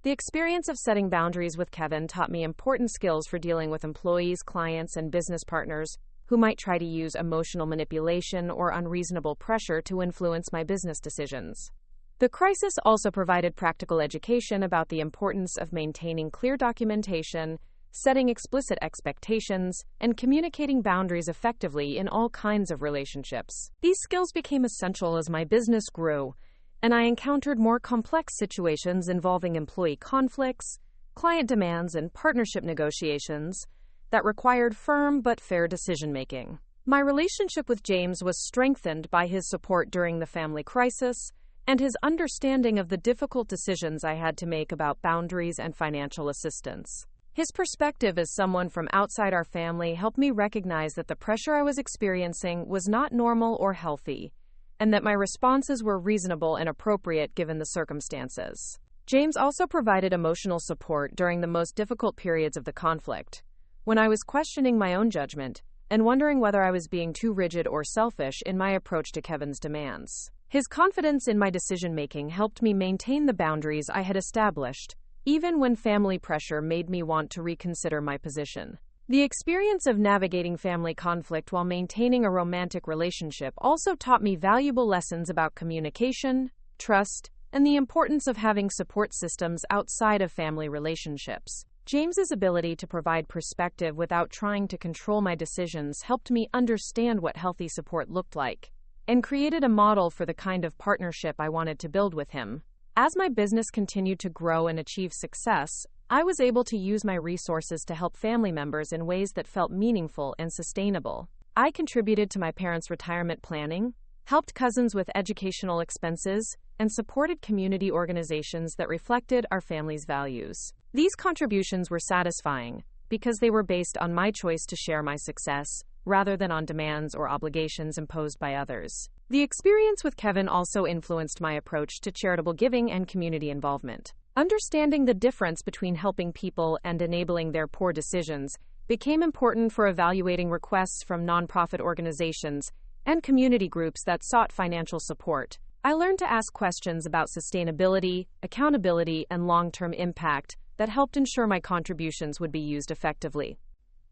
The experience of setting boundaries with Kevin taught me important skills for dealing with employees, clients, and business partners who might try to use emotional manipulation or unreasonable pressure to influence my business decisions. The crisis also provided practical education about the importance of maintaining clear documentation, setting explicit expectations, and communicating boundaries effectively in all kinds of relationships. These skills became essential as my business grew, and I encountered more complex situations involving employee conflicts, client demands, and partnership negotiations that required firm but fair decision-making. My relationship with James was strengthened by his support during the family crisis and his understanding of the difficult decisions I had to make about boundaries and financial assistance. His perspective as someone from outside our family helped me recognize that the pressure I was experiencing was not normal or healthy, and that my responses were reasonable and appropriate given the circumstances. James also provided emotional support during the most difficult periods of the conflict, when I was questioning my own judgment and wondering whether I was being too rigid or selfish in my approach to Kevin's demands. His confidence in my decision-making helped me maintain the boundaries I had established, even when family pressure made me want to reconsider my position. The experience of navigating family conflict while maintaining a romantic relationship also taught me valuable lessons about communication, trust, and the importance of having support systems outside of family relationships. James's ability to provide perspective without trying to control my decisions helped me understand what healthy support looked like, and created a model for the kind of partnership I wanted to build with him. As my business continued to grow and achieve success, I was able to use my resources to help family members in ways that felt meaningful and sustainable. I contributed to my parents' retirement planning, helped cousins with educational expenses, and supported community organizations that reflected our family's values. These contributions were satisfying because they were based on my choice to share my success, rather than on demands or obligations imposed by others. The experience with Kevin also influenced my approach to charitable giving and community involvement. Understanding the difference between helping people and enabling their poor decisions became important for evaluating requests from nonprofit organizations and community groups that sought financial support. I learned to ask questions about sustainability, accountability, and long-term impact that helped ensure my contributions would be used effectively.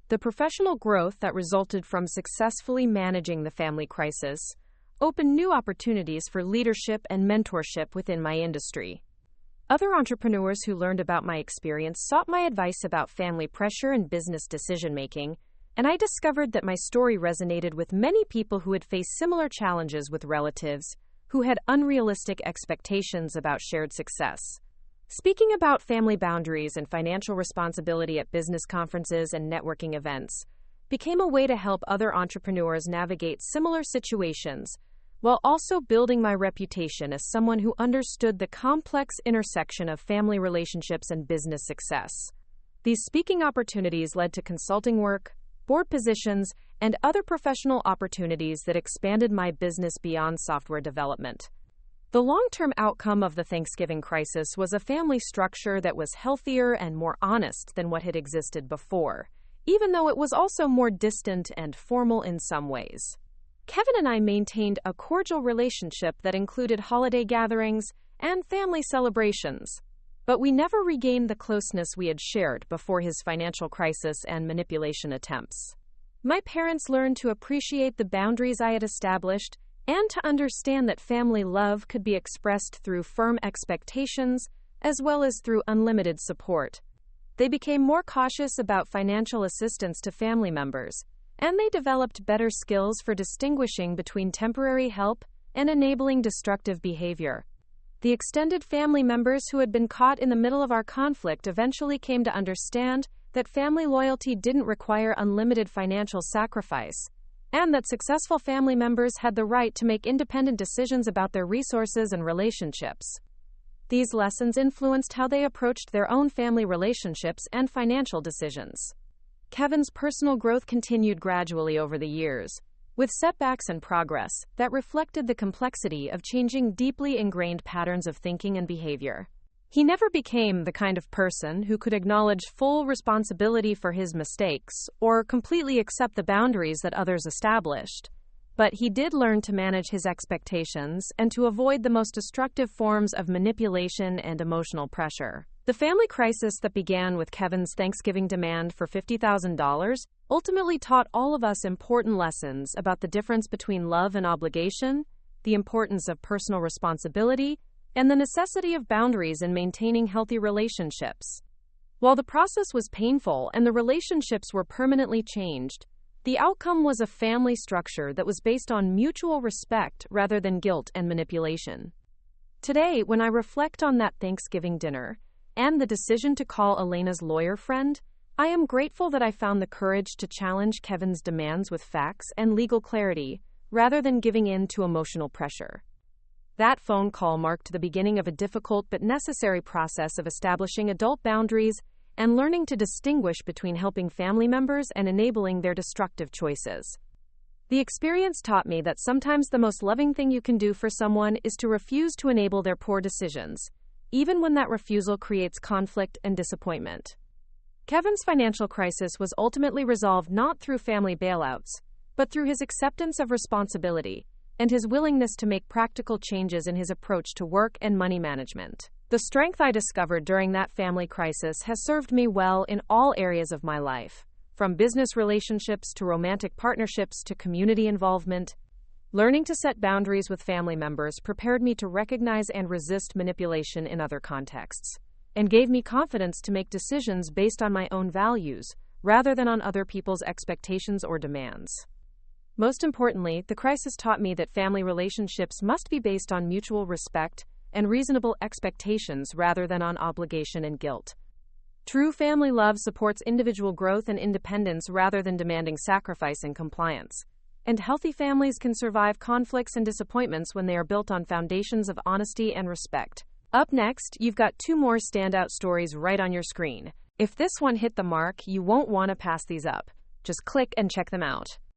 The professional growth that resulted from successfully managing the family crisis opened new opportunities for leadership and mentorship within my industry. Other entrepreneurs who learned about my experience sought my advice about family pressure and business decision-making, and I discovered that my story resonated with many people who had faced similar challenges with relatives who had unrealistic expectations about shared success. Speaking about family boundaries and financial responsibility at business conferences and networking events became a way to help other entrepreneurs navigate similar situations, while also building my reputation as someone who understood the complex intersection of family relationships and business success. These speaking opportunities led to consulting work, board positions, and other professional opportunities that expanded my business beyond software development. The long-term outcome of the Thanksgiving crisis was a family structure that was healthier and more honest than what had existed before, even though it was also more distant and formal in some ways. Kevin and I maintained a cordial relationship that included holiday gatherings and family celebrations, but we never regained the closeness we had shared before his financial crisis and manipulation attempts. My parents learned to appreciate the boundaries I had established and to understand that family love could be expressed through firm expectations as well as through unlimited support. They became more cautious about financial assistance to family members, and they developed better skills for distinguishing between temporary help and enabling destructive behavior. The extended family members who had been caught in the middle of our conflict eventually came to understand that family loyalty didn't require unlimited financial sacrifice, and that successful family members had the right to make independent decisions about their resources and relationships. These lessons influenced how they approached their own family relationships and financial decisions. Kevin's personal growth continued gradually over the years, with setbacks and progress that reflected the complexity of changing deeply ingrained patterns of thinking and behavior. He never became the kind of person who could acknowledge full responsibility for his mistakes or completely accept the boundaries that others established, but he did learn to manage his expectations and to avoid the most destructive forms of manipulation and emotional pressure. The family crisis that began with Kevin's Thanksgiving demand for $50,000 ultimately taught all of us important lessons about the difference between love and obligation, the importance of personal responsibility, and the necessity of boundaries in maintaining healthy relationships. While the process was painful and the relationships were permanently changed, the outcome was a family structure that was based on mutual respect rather than guilt and manipulation. Today, when I reflect on that Thanksgiving dinner and the decision to call Elena's lawyer friend, I am grateful that I found the courage to challenge Kevin's demands with facts and legal clarity rather than giving in to emotional pressure. That phone call marked the beginning of a difficult but necessary process of establishing adult boundaries and learning to distinguish between helping family members and enabling their destructive choices. The experience taught me that sometimes the most loving thing you can do for someone is to refuse to enable their poor decisions, even when that refusal creates conflict and disappointment. Kevin's financial crisis was ultimately resolved not through family bailouts, but through his acceptance of responsibility and his willingness to make practical changes in his approach to work and money management. The strength I discovered during that family crisis has served me well in all areas of my life, from business relationships to romantic partnerships to community involvement. Learning to set boundaries with family members prepared me to recognize and resist manipulation in other contexts, and gave me confidence to make decisions based on my own values, rather than on other people's expectations or demands. Most importantly, the crisis taught me that family relationships must be based on mutual respect and reasonable expectations rather than on obligation and guilt. True family love supports individual growth and independence rather than demanding sacrifice and compliance. And healthy families can survive conflicts and disappointments when they are built on foundations of honesty and respect. Up next, you've got 2 more standout stories right on your screen. If this one hit the mark, you won't want to pass these up. Just click and check them out.